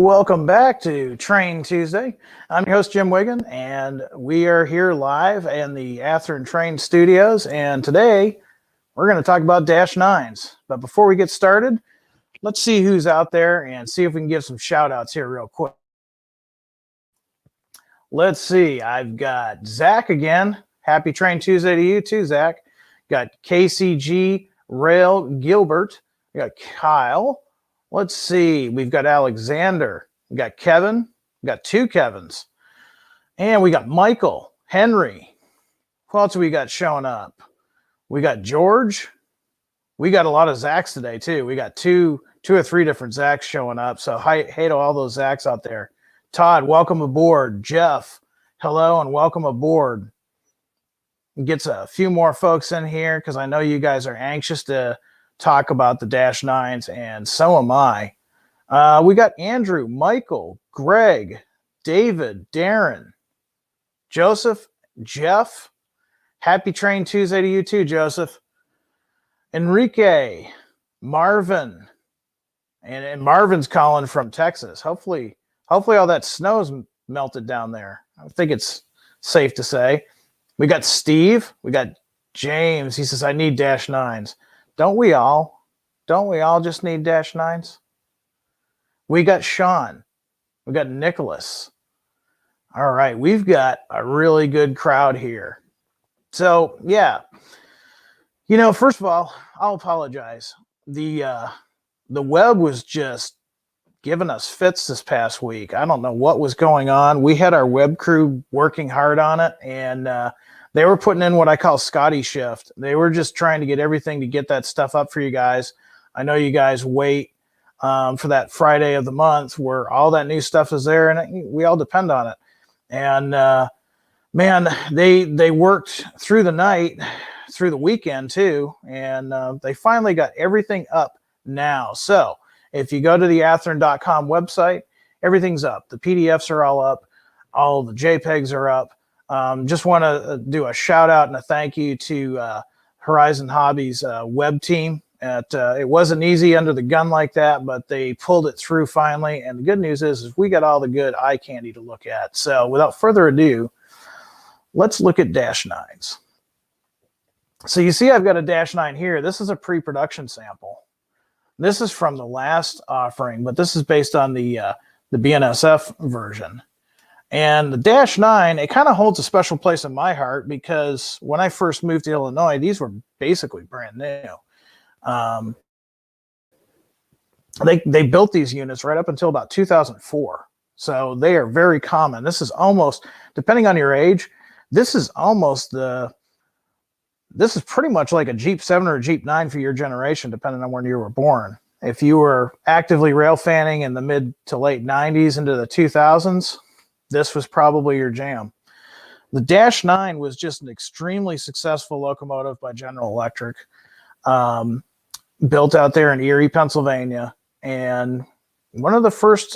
Welcome back to Train Tuesday. I'm your host, Jim Wiggin, and we are here live in the Atherton Train Studios. And today we're going to talk about Dash 9s. But before we get started, let's see who's out there and see if we can give some shout outs here real quick. Let's see. I've got Zach again. Happy Train Tuesday to you too, Zach. Got KCG Rail Gilbert. We got Kyle. Let's see. We've got Alexander. We got Kevin. We got two Kevins. And we got Michael, Henry. Who else we got showing up? We got George. We got a lot of Zachs today, too. We got two or three different Zachs showing up. So hey to all those Zachs out there. Todd, welcome aboard. Jeff, hello and welcome aboard. Gets a few more folks in here because I know you guys are anxious to talk about the Dash 9s, and so am I. We got Andrew, Michael, Greg, David, Darren, Joseph, Jeff. Happy Train Tuesday to you too, Joseph. Enrique, Marvin, and Marvin's calling from Texas. Hopefully all that snow's melted down there. I think it's safe to say. We got Steve. We got James. He says, I need Dash 9s. Don't we all? Don't we all just need Dash 9s? We got Sean. We got Nicholas. All right, we've got a really good crowd here. So, yeah. You know, first of all, I'll apologize. The web was just giving us fits this past week. I don't know what was going on. We had our web crew working hard on it, and they were putting in what I call Scotty shift. They were just trying to get everything to get that stuff up for you guys. I know you guys wait for that Friday of the month where all that new stuff is there, and we all depend on it. And man, they worked through the night, through the weekend too, and they finally got everything up now. So if you go to the atherton.com website, everything's up. The PDFs are all up. All the JPEGs are up. Just want to do a shout out and a thank you to Horizon Hobbies web team. It wasn't easy under the gun like that, but they pulled it through finally. And the good news is we got all the good eye candy to look at. So without further ado, let's look at Dash 9s. So you see I've got a Dash 9 here. This is a pre-production sample. This is from the last offering, but this is based on the BNSF version. And the Dash 9, it kind of holds a special place in my heart because when I first moved to Illinois, these were basically brand new. They built these units right up until about 2004. So they are very common. This is almost, depending on your age, this is pretty much like a Jeep 7 or a Jeep 9 for your generation, depending on when you were born. If you were actively rail fanning in the mid to late 90s into the 2000s, this was probably your jam. The Dash 9 was just an extremely successful locomotive by General Electric, built out there in Erie, Pennsylvania. And one of the first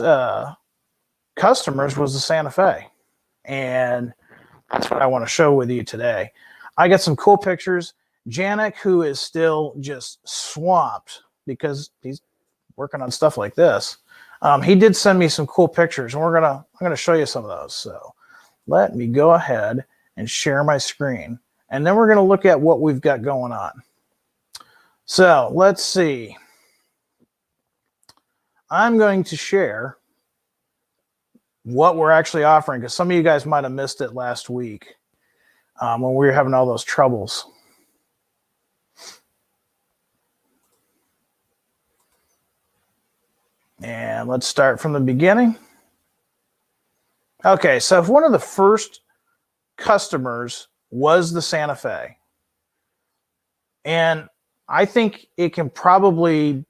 customers was the Santa Fe. And that's what I want to show with you today. I got some cool pictures. Janik, who is still just swamped because he's working on stuff like this, he did send me some cool pictures, and I'm gonna show you some of those. So let me go ahead and share my screen, and then we're gonna look at what we've got going on. So let's see. I'm going to share what we're actually offering because some of you guys might have missed it last week when we were having all those troubles. And let's start from the beginning. Okay, so if one of the first customers was the Santa Fe, and I think it can probably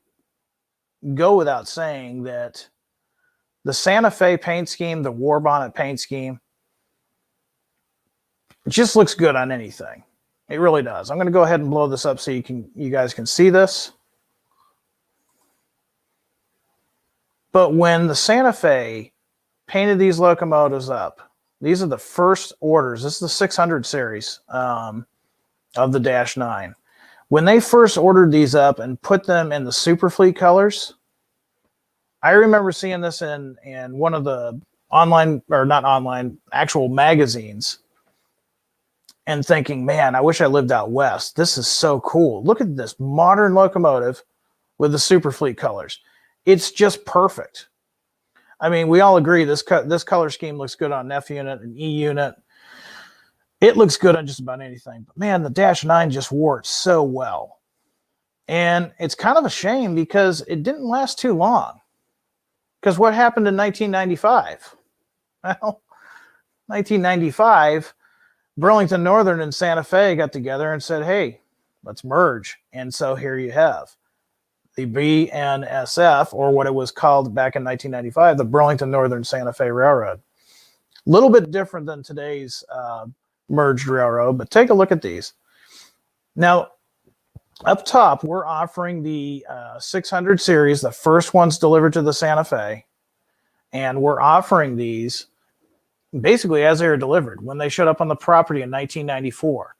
go without saying that the Santa Fe paint scheme, the war bonnet paint scheme, it just looks good on anything. It really does. I'm going to go ahead and blow this up so you guys can see this. But when the Santa Fe painted these locomotives up, these are the first orders. This is the 600 series of the Dash 9. When they first ordered these up and put them in the Superfleet colors, I remember seeing this in one of the online, or not online, actual magazines, and thinking, man, I wish I lived out west. This is so cool. Look at this modern locomotive with the Superfleet colors. It's just perfect. I mean, we all agree this color scheme looks good on F unit and E unit. It looks good on just about anything. But man, the Dash 9 just wore it so well. And it's kind of a shame because it didn't last too long. Because what happened in 1995? Well, 1995, Burlington Northern and Santa Fe got together and said, hey, let's merge. And so here you have the BNSF, or what it was called back in 1995, the Burlington Northern Santa Fe Railroad. A little bit different than today's merged railroad, but take a look at these. Now, up top, we're offering the 600 series, the first ones delivered to the Santa Fe, and we're offering these basically as they were delivered when they showed up on the property in 1994.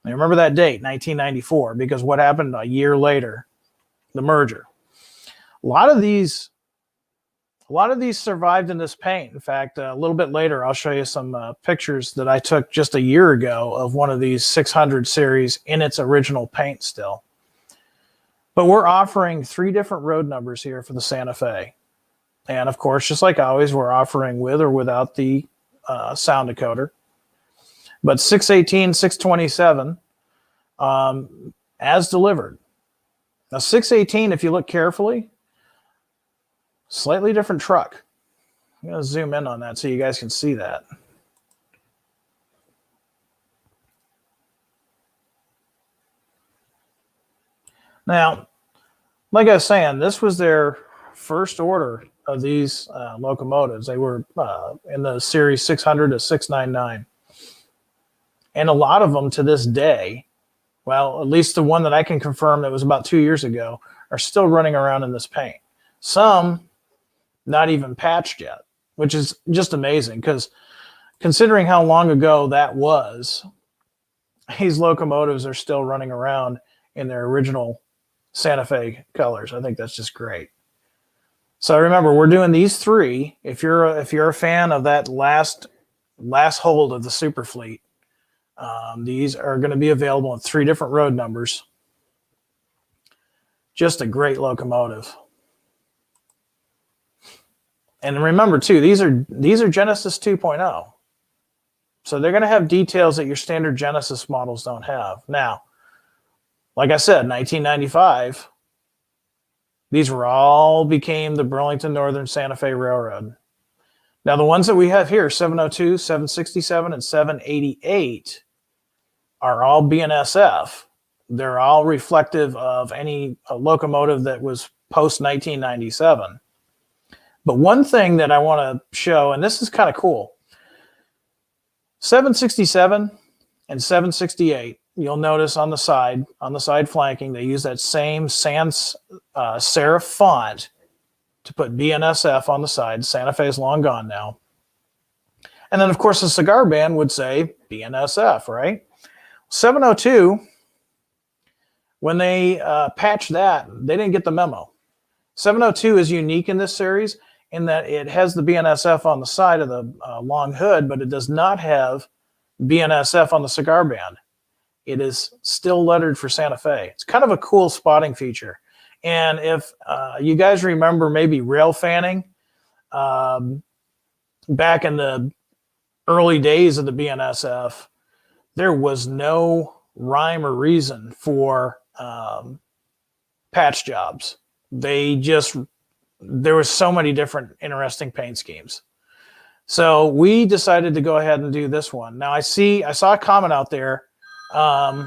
I remember that date, 1994, because what happened a year later, the merger. A lot of these survived in this paint. In fact, a little bit later, I'll show you some pictures that I took just a year ago of one of these 600 series in its original paint still. But we're offering 3 different road numbers here for the Santa Fe. And of course, just like always, we're offering with or without the sound decoder. But 618, 627 as delivered. Now 618, if you look carefully, slightly different truck. I'm going to zoom in on that so you guys can see that. Now, like I was saying, this was their first order of these locomotives. They were in the series 600 to 699. And a lot of them to this day, well, at least the one that I can confirm that was about 2 years ago, are still running around in this paint. Some not even patched yet, which is just amazing because considering how long ago that was, these locomotives are still running around in their original Santa Fe colors. I think that's just great. So remember, we're doing these 3. If you're a fan of that last hold of the Superfleet, these are going to be available in 3 different road numbers. Just a great locomotive. And remember too, these are Genesis 2.0. So they're going to have details that your standard Genesis models don't have. Now, like I said, 1995, these all became the Burlington Northern Santa Fe Railroad. Now, the ones that we have here, 702, 767, and 788, are all BNSF. They're all reflective of any locomotive that was post-1997. But one thing that I want to show, and this is kind of cool, 767 and 768, you'll notice on the side flanking, they use that same sans serif font to put BNSF on the side. Santa Fe is long gone now. And then, of course, the cigar band would say BNSF, right? 702, when they patched that, they didn't get the memo. 702 is unique in this series in that it has the BNSF on the side of the long hood, but it does not have BNSF on the cigar band. It is still lettered for Santa Fe. It's kind of a cool spotting feature. And if you guys remember maybe railfanning, back in the early days of the BNSF, there was no rhyme or reason for patch jobs. There was so many different interesting paint schemes. So we decided to go ahead and do this one. Now I saw a comment out there. I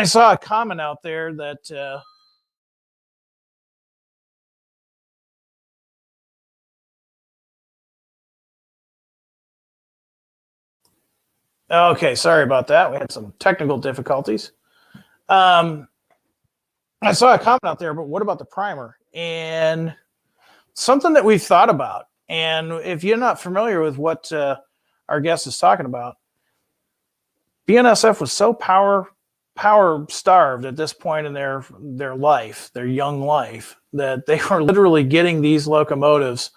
saw a comment out there that okay, sorry about that. We had some technical difficulties. I saw a comment out there, but what about the primer? And something that we've thought about, and if you're not familiar with what our guest is talking about, BNSF was so power starved at this point in their life, their young life, that they were literally getting these locomotives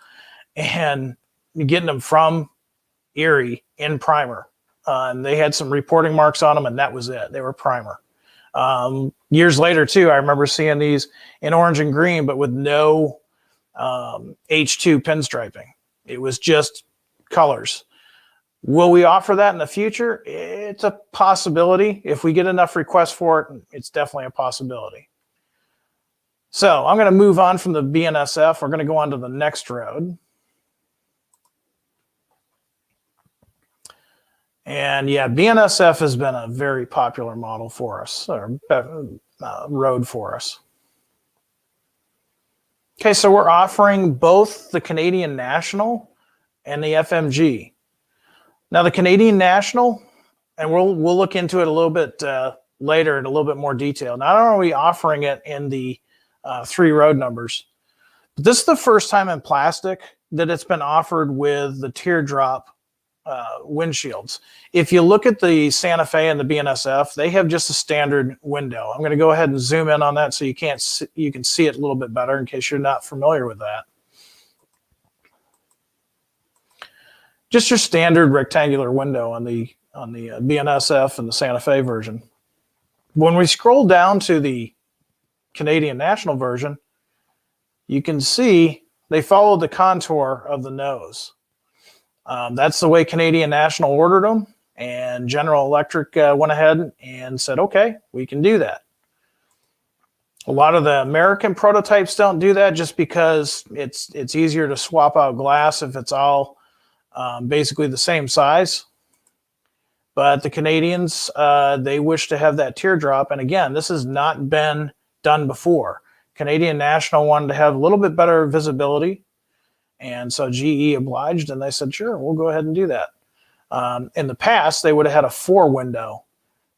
and getting them from Erie in primer. And they had some reporting marks on them, and that was it. They were primer. Years later, too, I remember seeing these in orange and green, but with no H2 pinstriping. It was just colors. Will we offer that in the future? It's a possibility. If we get enough requests for it, it's definitely a possibility. So I'm going to move on from the BNSF. We're going to go on to the next road. And yeah, BNSF has been a very popular model for us, or road for us. Okay, so we're offering both the Canadian National and the FMG. Now the Canadian National, and we'll look into it a little bit later in a little bit more detail. Not only are we offering it in the 3 road numbers, but this is the first time in plastic that it's been offered with the teardrop windshields. If you look at the Santa Fe and the BNSF, they have just a standard window. I'm going to go ahead and zoom in on that so you can see it a little bit better in case you're not familiar with that. Just your standard rectangular window on the BNSF and the Santa Fe version. When we scroll down to the Canadian National version, you can see they followed the contour of the nose. That's the way Canadian National ordered them, and General Electric went ahead and said, okay, we can do that. A lot of the American prototypes don't do that just because it's easier to swap out glass if it's all basically the same size. But the Canadians, they wish to have that teardrop. And again, this has not been done before. Canadian National wanted to have a little bit better visibility. And so GE obliged, and they said, sure, we'll go ahead and do that. In the past, they would have had a 4 window.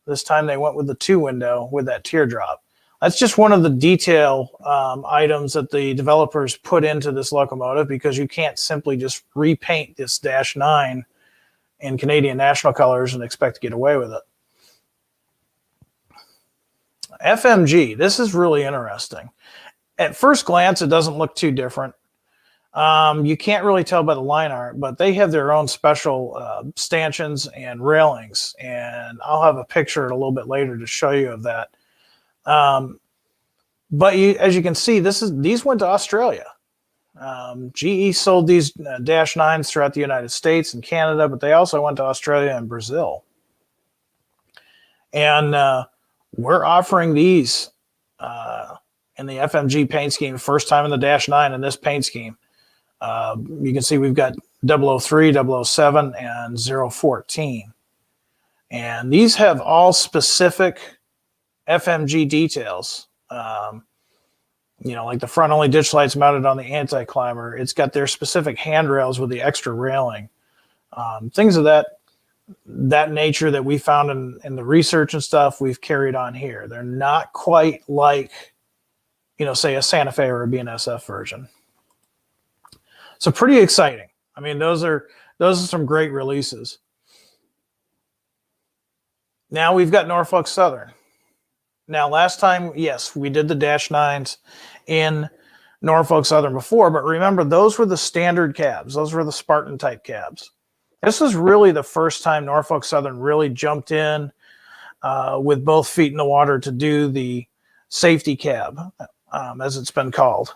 This time they went with the 2 window with that teardrop. That's just one of the detail items that the developers put into this locomotive, because you can't simply just repaint this Dash 9 in Canadian National colors and expect to get away with it. FMG, this is really interesting. At first glance, it doesn't look too different. You can't really tell by the line art, but they have their own special stanchions and railings, and I'll have a picture a little bit later to show you of that. But as you can see, these went to Australia. GE sold these Dash 9s throughout the United States and Canada, but they also went to Australia and Brazil. And we're offering these in the FMG paint scheme, first time in the Dash 9 in this paint scheme. You can see we've got 003, 007, and 014. And these have all specific FMG details. You know, like the front only ditch lights mounted on the anti-climber. It's got their specific handrails with the extra railing. Things of that nature that we found in the research and stuff, we've carried on here. They're not quite like, you know, say a Santa Fe or a BNSF version. So pretty exciting. I mean, those are some great releases. Now we've got Norfolk Southern. Now last time, yes, we did the Dash 9s in Norfolk Southern before, but remember, those were the standard cabs. Those were the Spartan type cabs. This was really the first time Norfolk Southern really jumped in with both feet in the water to do the safety cab, as it's been called.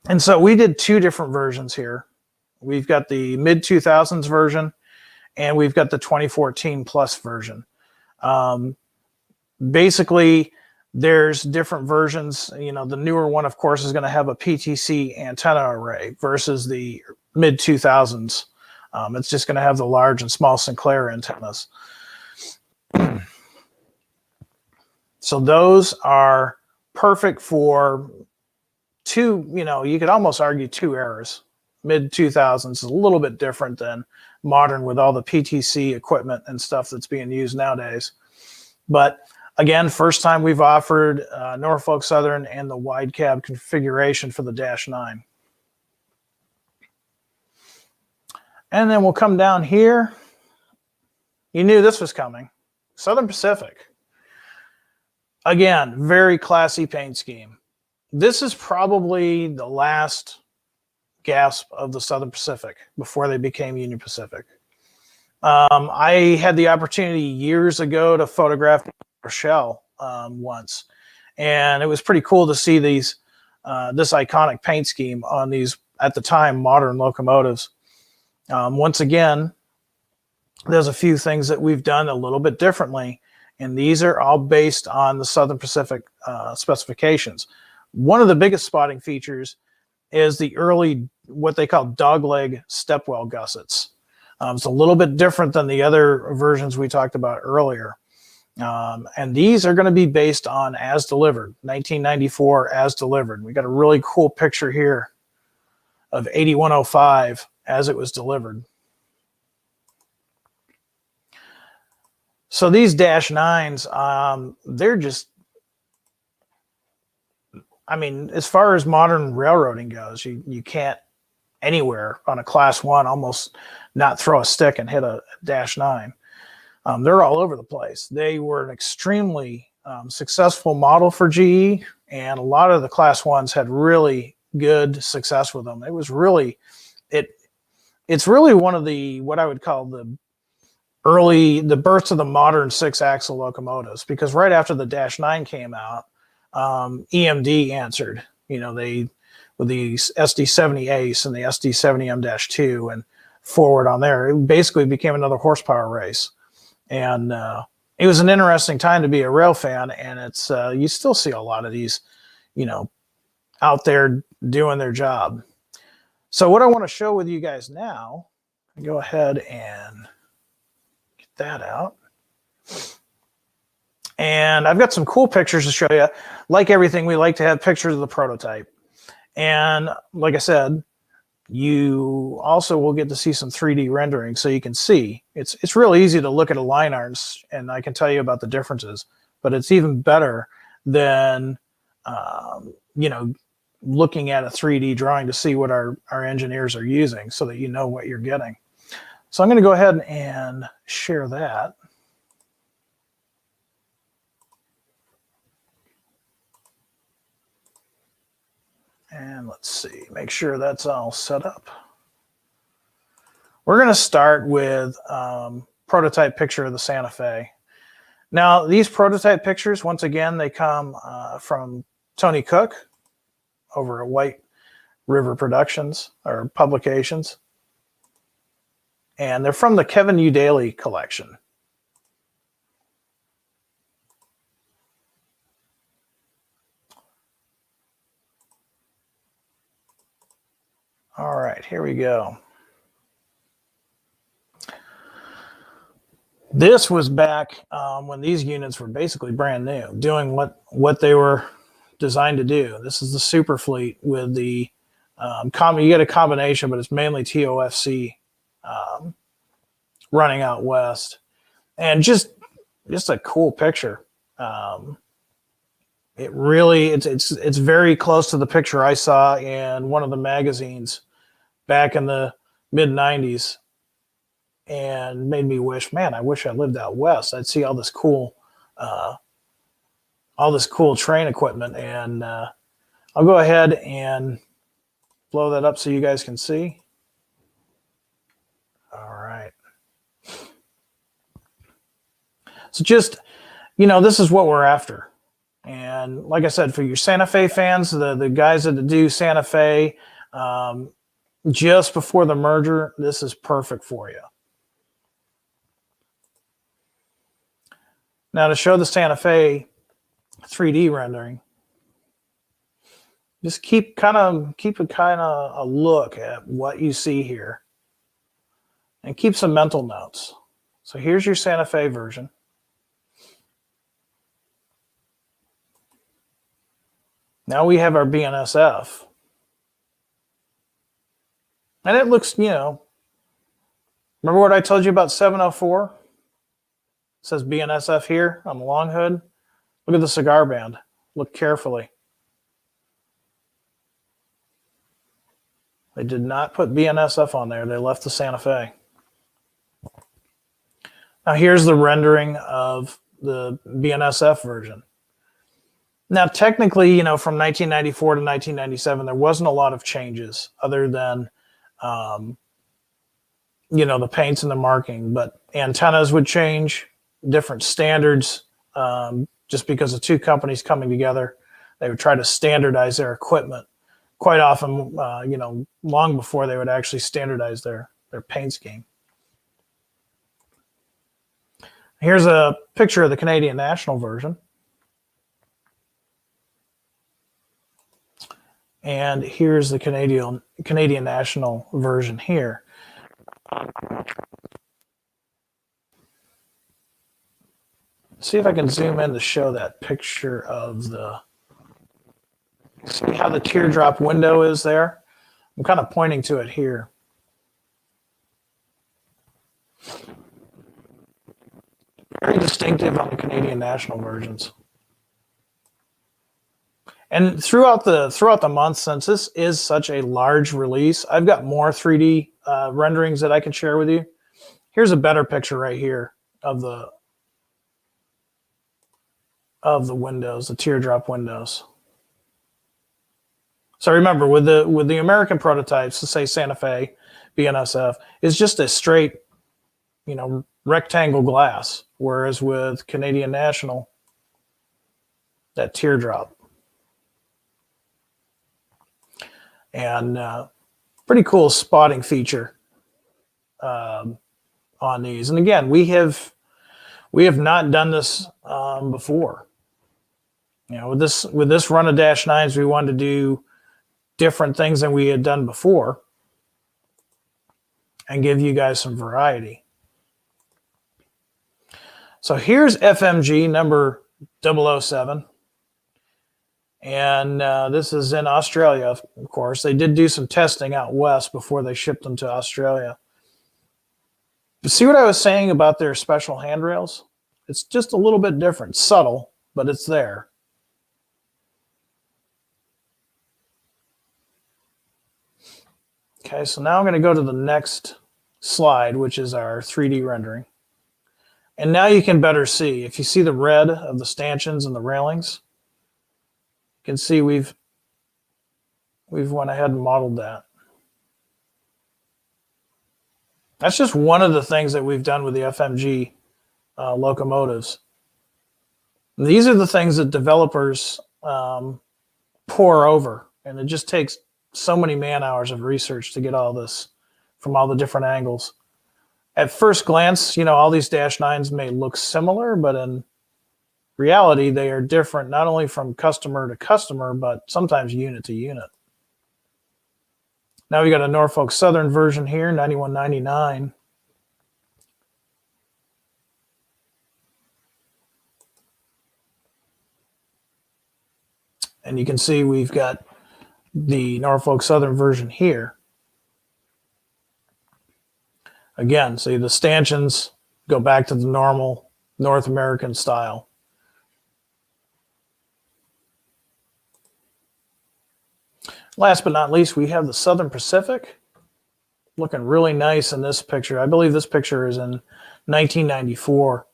And so we did 2 different versions here. We've got the mid-2000s version, and we've got the 2014 plus version. Basically, there's different versions. You know, the newer one, of course, is going to have a PTC antenna array versus the mid-2000s. It's just going to have the large and small Sinclair antennas. So those are perfect for 2, you know, you could almost argue 2 eras. Mid-2000s is a little bit different than modern with all the PTC equipment and stuff that's being used nowadays. But again, first time we've offered Norfolk Southern and the wide cab configuration for the Dash 9. And then we'll come down here. You knew this was coming. Southern Pacific. Again, very classy paint scheme. this is probably the last gasp of the Southern Pacific before they became Union Pacific. I had the opportunity years ago to photograph Rochelle once, and it was pretty cool to see these this iconic paint scheme on these, at the time, modern locomotives. Once again, there's a few things that we've done a little bit differently, and these are all based on the Southern Pacific specifications. One of the biggest spotting features is the early, what they call dogleg stepwell gussets. It's a little bit different than the other versions we talked about earlier. And these are going to be based on as delivered, 1994 as delivered. We got a really cool picture here of 8105 as it was delivered. So these Dash 9s, they're just, I mean, as far as modern railroading goes, you can't anywhere on a Class 1 almost not throw a stick and hit a Dash 9. They're all over the place. They were an extremely successful model for GE, and a lot of the Class 1s had really good success with them. It was really, it's really one of the, what I would call the birth of the modern 6-axle locomotives, because right after the Dash 9 came out, EMD answered, you know, with the SD70 Ace and the SD70M-2 and forward on there, it basically became another horsepower race. And it was an interesting time to be a rail fan, and it's you still see a lot of these, you know, out there doing their job. So what I want to show with you guys now, go ahead and get that out. And I've got some cool pictures to show you. Like everything, we like to have pictures of the prototype. And like I said, you also will get to see some 3D rendering, so you can see. It's really easy to look at a line art, and I can tell you about the differences, but it's even better than you know, looking at a 3D drawing to see what our engineers are using, so that you know what you're getting. So I'm going to go ahead and share that. And let's see, make sure that's all set up. We're going to start with prototype picture of the Santa Fe. Now, these prototype pictures, once again, they come from Tony Cook over at White River Productions or Publications. And they're from the Kevin U. Daly collection. All right, here we go. This was back when these units were basically brand new, doing what they were designed to do. This is the Super Fleet with the you get a combination, but it's mainly TOFC running out west, and just a cool picture. It really, it's very close to the picture I saw in one of the magazines back in the mid-90s, and made me wish, man, I wish I lived out west. I'd see all this cool train equipment. And I'll go ahead and blow that up so you guys can see. All right. So just, you know, this is what we're after. And like I said, for your Santa Fe fans, the guys that do Santa Fe, just before the merger, this is perfect for you. Now, to show the Santa Fe 3D rendering, just keep a look at what you see here, and keep some mental notes. So here's your Santa Fe version. Now we have our BNSF. And it looks, you know, remember what I told you about 704? It says BNSF here on the long hood. Look at the cigar band. Look carefully. They did not put BNSF on there. They left the Santa Fe. Now here's the rendering of the BNSF version. Now, technically, you know, from 1994 to 1997, there wasn't a lot of changes other than, you know, the paints and the marking, but antennas would change, different standards, just because of two companies coming together. They would try to standardize their equipment quite often, you know, long before they would actually standardize their paint scheme. Here's a picture of the Canadian National version. And here's the Canadian National version here. See if I can zoom in to show that picture of the, see how the teardrop window is there? I'm kind of pointing to it here. Very distinctive on the Canadian National versions. And throughout the month, since this is such a large release, I've got more 3D renderings that I can share with you. Here's a better picture right here of the windows, the teardrop windows. So remember, with the American prototypes, to say Santa Fe, BNSF, is just a straight, you know, rectangle glass, whereas with Canadian National, that teardrop. And pretty cool spotting feature on these. And again, we have not done this before. You know, with this run of Dash 9s, we wanted to do different things than we had done before and give you guys some variety. So here's FMG number 007. And this is in Australia, of course. They did do some testing out west before they shipped them to Australia. But see what I was saying about their special handrails? It's just a little bit different, subtle, but it's there. Okay, so now I'm going to go to the next slide, which is our 3D rendering. And now you can better see. If you see the red of the stanchions and the railings, you can see we've went ahead and modeled that. That's just one of the things that we've done with the FMG locomotives. And these are the things that developers pore over, and it just takes so many man hours of research to get all this from all the different angles. At first glance, you know, all these Dash 9s may look similar, but in reality, they are different, not only from customer to customer, but sometimes unit to unit. Now we got a Norfolk Southern version here, 9199. And you can see we've got the Norfolk Southern version here. Again, see the stanchions go back to the normal North American style. Last but not least, we have the Southern Pacific, looking really nice in this picture. I believe this picture is in 1994.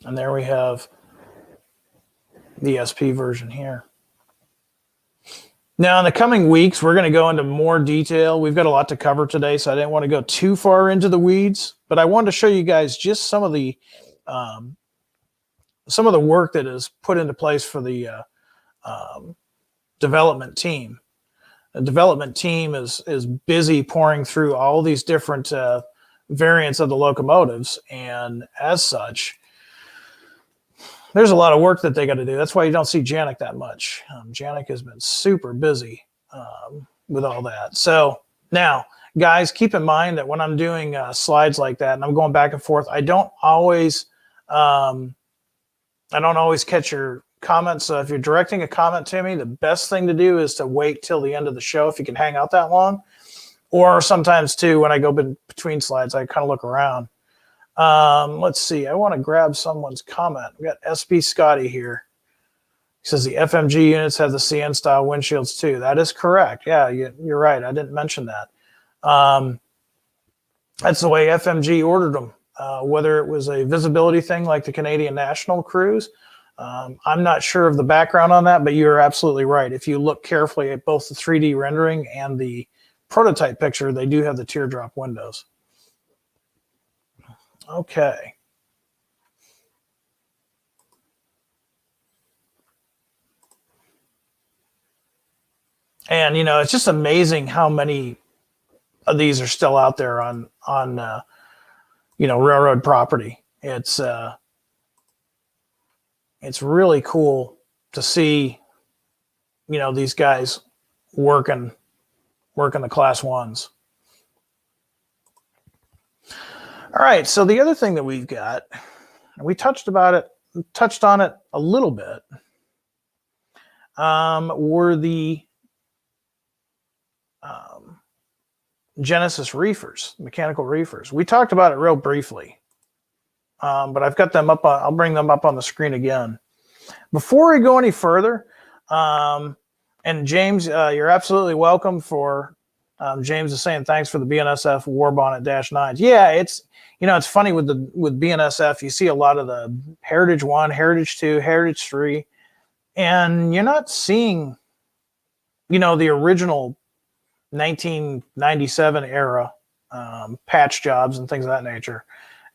And there we have the SP version here. Now, in the coming weeks, we're going to go into more detail. We've got a lot to cover today, so I didn't want to go too far into the weeds, but I wanted to show you guys just some of the work that is put into place for the development team. The development team is busy pouring through all these different variants of the locomotives, and as such, there's a lot of work that they got to do. That's why you don't see Janik that much. Janik has been super busy with all that. So now, guys, keep in mind that when I'm doing slides like that and I'm going back and forth, I don't always catch your comments. So if you're directing a comment to me, the best thing to do is to wait till the end of the show if you can hang out that long. Or sometimes too, when I go between slides, I kind of look around. Let's see. I want to grab someone's comment. We got SB Scotty here. He says the FMG units have the CN style windshields too. That is correct. Yeah, you're right. I didn't mention that. That's the way FMG ordered them whether it was a visibility thing like the Canadian National cruise. I'm not sure of the background on that, but you're absolutely right. If you look carefully at both the 3D rendering and the prototype picture, they do have the teardrop windows. Okay. And, you know, it's just amazing how many of these are still out there on you know, railroad property. It's really cool to see, you know, these guys working the class ones. All right, so the other thing that we've got, we touched on it a little bit, were the Genesis reefers, mechanical reefers. We talked about it real briefly, but I've got them up. I'll bring them up on the screen again. Before we go any further, and James, you're absolutely welcome for, James is saying thanks for the BNSF Warbonnet -9s. Yeah, it's, you know, it's funny with BNSF, you see a lot of the Heritage 1, Heritage 2, Heritage 3, and you're not seeing, you know, the original 1997 era patch jobs and things of that nature.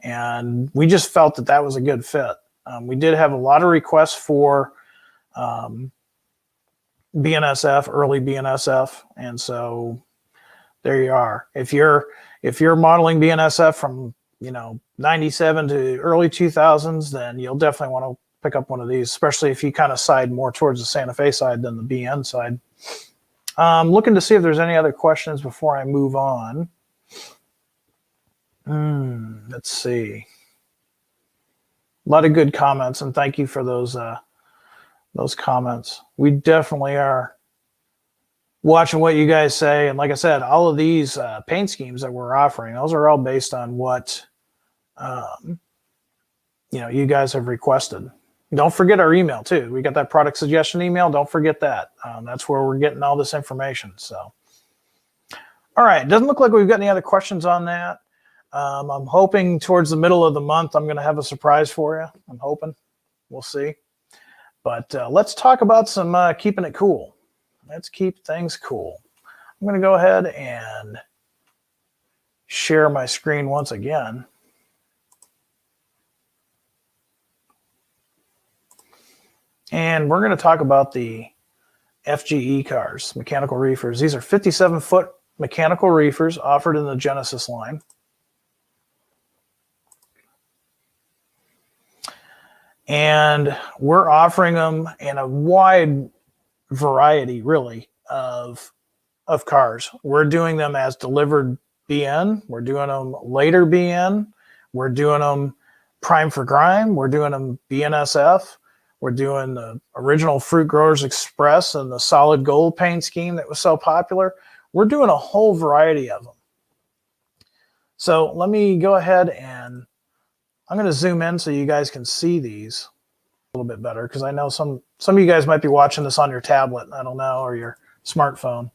And we just felt that that was a good fit. We did have a lot of requests for BNSF, early BNSF, and so there you are. If you're modeling BNSF from, you know, 97 to early 2000s, then you'll definitely want to pick up one of these, especially if you kind of side more towards the Santa Fe side than the BN side. Looking to see if there's any other questions before I move on. Let's see. A lot of good comments, and thank you for those comments. We definitely are watching what you guys say. And like I said, all of these paint schemes that we're offering, those are all based on what you know, you guys have requested. Don't forget our email too. We got that product suggestion email. Don't forget that. That's where we're getting all this information. So, all right. Doesn't look like we've got any other questions on that. I'm hoping towards the middle of the month, I'm going to have a surprise for you. I'm hoping. We'll see. But let's talk about some keeping it cool. Let's keep things cool. I'm going to go ahead and share my screen once again. And we're going to talk about the FGE cars, mechanical reefers. These are 57-foot mechanical reefers offered in the Genesis line. And we're offering them in a wide variety, really, of cars. We're doing them as delivered BN. We're doing them later BN. We're doing them prime for grime. We're doing them BNSF. We're doing the original Fruit Growers Express and the solid gold paint scheme that was so popular. We're doing a whole variety of them. So let me go ahead and I'm going to zoom in so you guys can see these a little bit better, because I know some of you guys might be watching this on your tablet, I don't know, or your smartphone.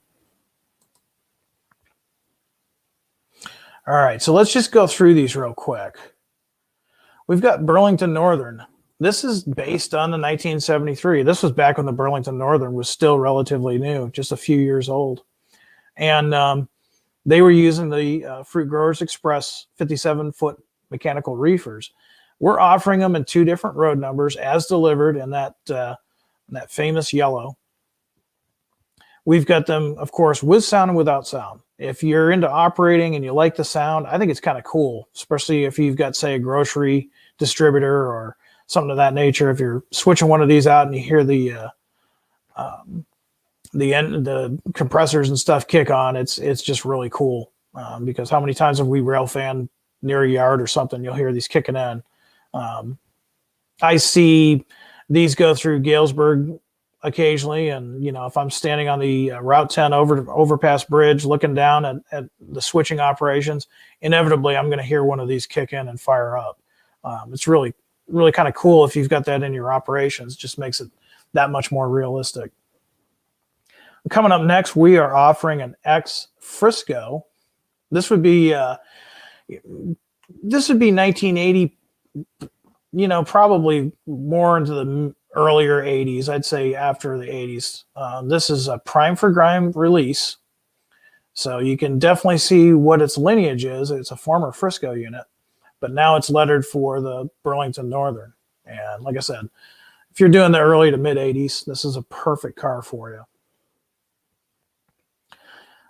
All right, so let's just go through these real quick. We've got Burlington Northern. This is based on the 1973. This was back when the Burlington Northern was still relatively new, just a few years old. And they were using the Fruit Growers Express 57-foot mechanical reefers. We're offering them in 2 different road numbers as delivered in that famous yellow. We've got them, of course, with sound and without sound. If you're into operating and you like the sound, I think it's kind of cool, especially if you've got, say, a grocery distributor or something of that nature. If you're switching one of these out and you hear the compressors and stuff kick on, it's just really cool. Because how many times have we rail fan near a yard or something? You'll hear these kicking in. I see these go through Galesburg occasionally, and you know, if I'm standing on the Route 10 overpass bridge looking down at the switching operations, inevitably I'm going to hear one of these kick in and fire up. It's really kind of cool if you've got that in your operations. Just makes it that much more realistic. Coming up next, we are offering an X Frisco. This would be this would be 1980, probably more into the earlier 80s. I'd say after the 80s. This is a prime for grime release. So you can definitely see what its lineage is. It's a former Frisco unit, but now it's lettered for the Burlington Northern. And like I said, if you're doing the early to mid 80s, this is a perfect car for you.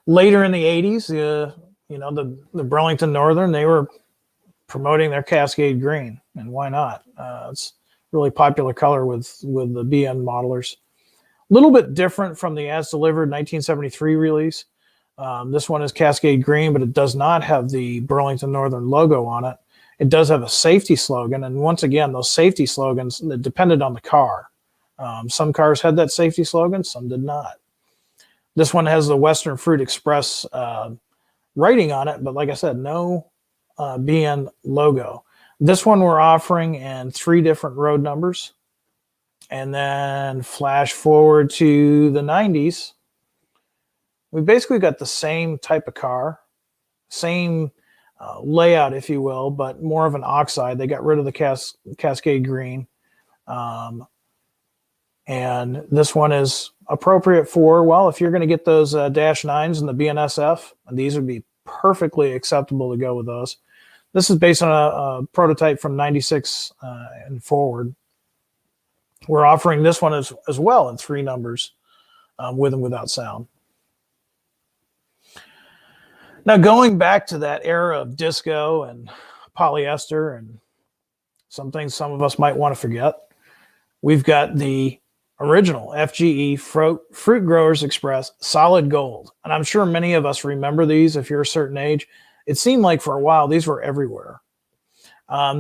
Later in the 80s, the Burlington Northern, they were promoting their Cascade Green, and why not? It's a really popular color with the BN modelers. A little bit different from the as delivered 1973 release. This one is Cascade Green, but it does not have the Burlington Northern logo on it. It does have a safety slogan, and once again, those safety slogans that depended on the car. Some cars had that safety slogan, some did not. This one has the Western Fruit Express writing on it, but like I said, no BN logo. This one we're offering in 3 different road numbers. And then flash forward to the 90s. We basically got the same type of car, same layout, if you will, but more of an oxide. They got rid of the Cascade Green. And this one is appropriate for, well, if you're going to get those Dash 9s and the BNSF, these would be perfectly acceptable to go with those. This is based on a prototype from 96 and forward. We're offering this one as well in 3 numbers, with and without sound. Now, going back to that era of disco and polyester and some things some of us might want to forget, we've got the original FGE Fruit Growers Express Solid Gold. And I'm sure many of us remember these if you're a certain age. It seemed like for a while these were everywhere.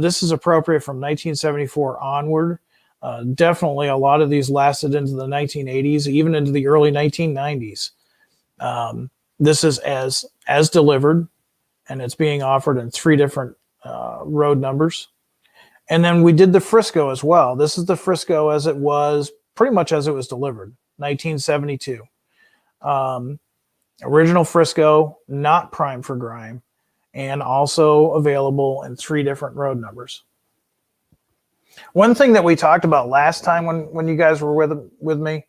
This is appropriate from 1974 onward. Definitely a lot of these lasted into the 1980s, even into the early 1990s. This is as delivered, and it's being offered in 3 different road numbers. And then we did the Frisco as well. This is the Frisco as it was, pretty much as it was delivered, 1972. Original Frisco, not prime for grime, and also available in 3 different road numbers. One thing that we talked about last time when you guys were with me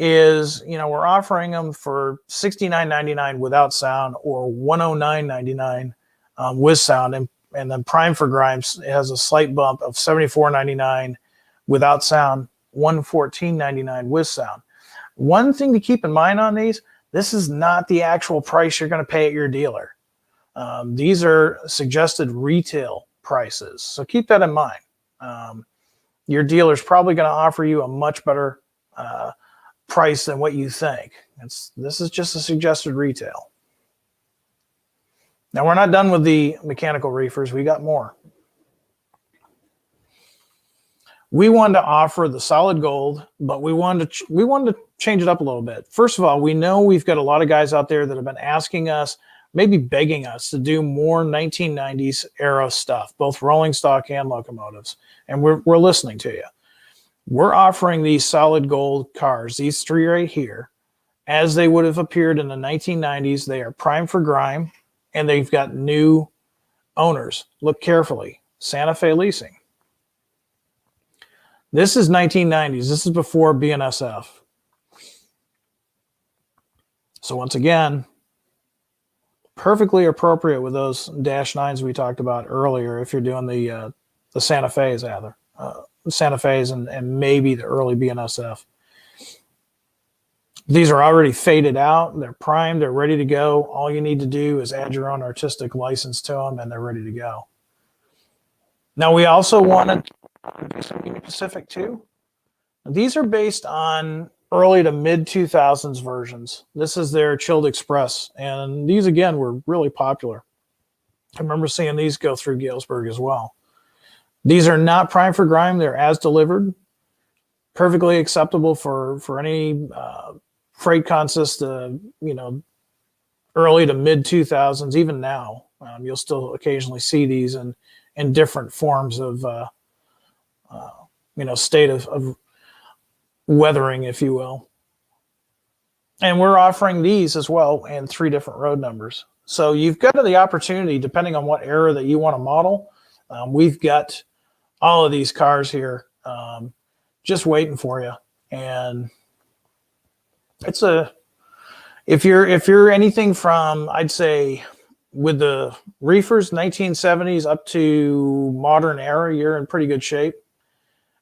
is, we're offering them for $69.99 without sound or $109.99 with sound, and then prime for grimes, it has a slight bump of $74.99 without sound, $114.99 with sound. One thing to keep in mind on these, this is not the actual price you're going to pay at your dealer. These are suggested retail prices, so keep that in mind. Your dealer's probably going to offer you a much better price than what you think. This is just a suggested retail. Now, we're not done with the mechanical reefers. We got more. We wanted to offer the solid gold, but we wanted to change it up a little bit. First of all, we know we've got a lot of guys out there that have been asking us, maybe begging us to do more 1990s era stuff, both rolling stock and locomotives. And we're listening to you. We're offering these solid gold cars, these 3 right here, as they would have appeared in the 1990s. They are prime for grime, and they've got new owners. Look carefully. Santa Fe Leasing. This is 1990s. This is before BNSF. So once again, perfectly appropriate with those Dash 9s we talked about earlier if you're doing the Santa Fe's, rather. Santa Fe's and maybe the early BNSF. These are already faded out. They're primed. They're ready to go. All you need to do is add your own artistic license to them, and they're ready to go. Now, we also wanted Union Pacific too. These are based on early to mid 2000s versions. This is their Chilled Express, and these again were really popular. I remember seeing these go through Galesburg as well. These are not prime for grime. They're as delivered, perfectly acceptable for any freight consist. Early to mid 2000s. Even now, you'll still occasionally see these in different forms of state of weathering, if you will. And we're offering these as well in 3 different road numbers. So you've got the opportunity, depending on what era that you want to model. We've got all of these cars here just waiting for you. And it's if you're anything from, I'd say, with the reefers, 1970s up to modern era, you're in pretty good shape.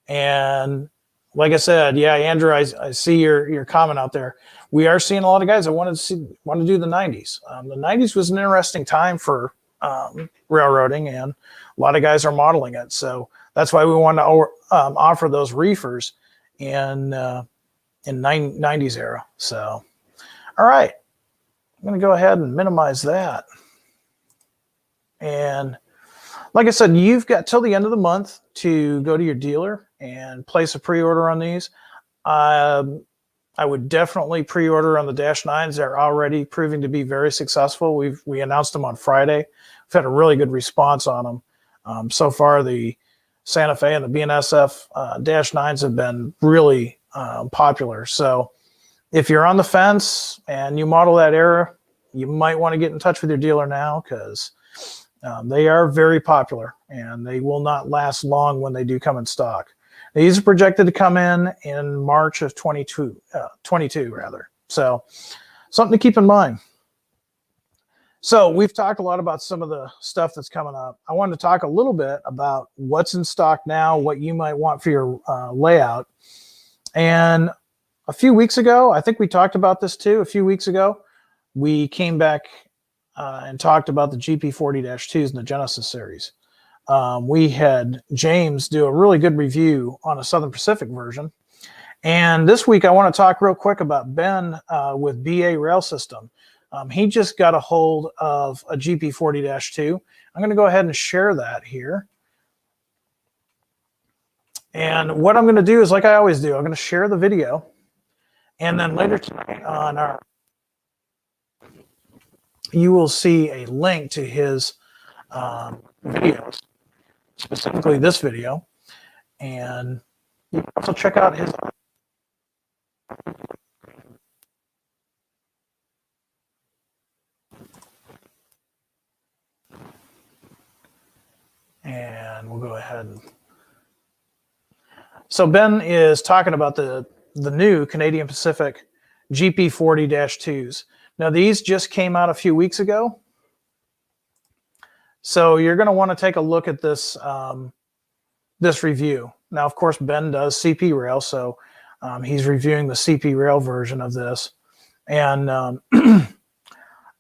And like I said, yeah, Andrew, I see your comment out there. We are seeing a lot of guys that want to do the 90s. The 90s was an interesting time for railroading, and a lot of guys are modeling it. So that's why we want to offer those reefers in 90s era. So, all right, I'm going to go ahead and minimize that. And like I said, you've got till the end of the month to go to your dealer and place a pre-order on these. I would definitely pre-order on the Dash 9s. They're already proving to be very successful. We announced them on Friday. We've had a really good response on them. So far, the Santa Fe and the BNSF Dash 9s have been really popular. So if you're on the fence and you model that era, you might want to get in touch with your dealer now, because they are very popular and they will not last long when they do come in stock. These are projected to come in March of 22 rather. So something to keep in mind. So we've talked a lot about some of the stuff that's coming up. I wanted to talk a little bit about what's in stock now, what you might want for your layout. And a few weeks ago, I think we talked about this too. A few weeks ago, we came back and talked about the GP40-2s in the Genesis series. We had James do a really good review on a Southern Pacific version. And this week, I want to talk real quick about Ben with BA Rail System. He just got a hold of a GP40-2. I'm going to go ahead and share that here. And what I'm going to do is, like I always do, I'm going to share the video. And then later tonight on our, you will see a link to his videos, specifically this video. And you can also check out his. And we'll go ahead. So Ben is talking about the new Canadian Pacific GP40-2s. Now these just came out a few weeks ago. So you're going to want to take a look at this this review. Now, of course, Ben does CP Rail, so he's reviewing the CP Rail version of this. And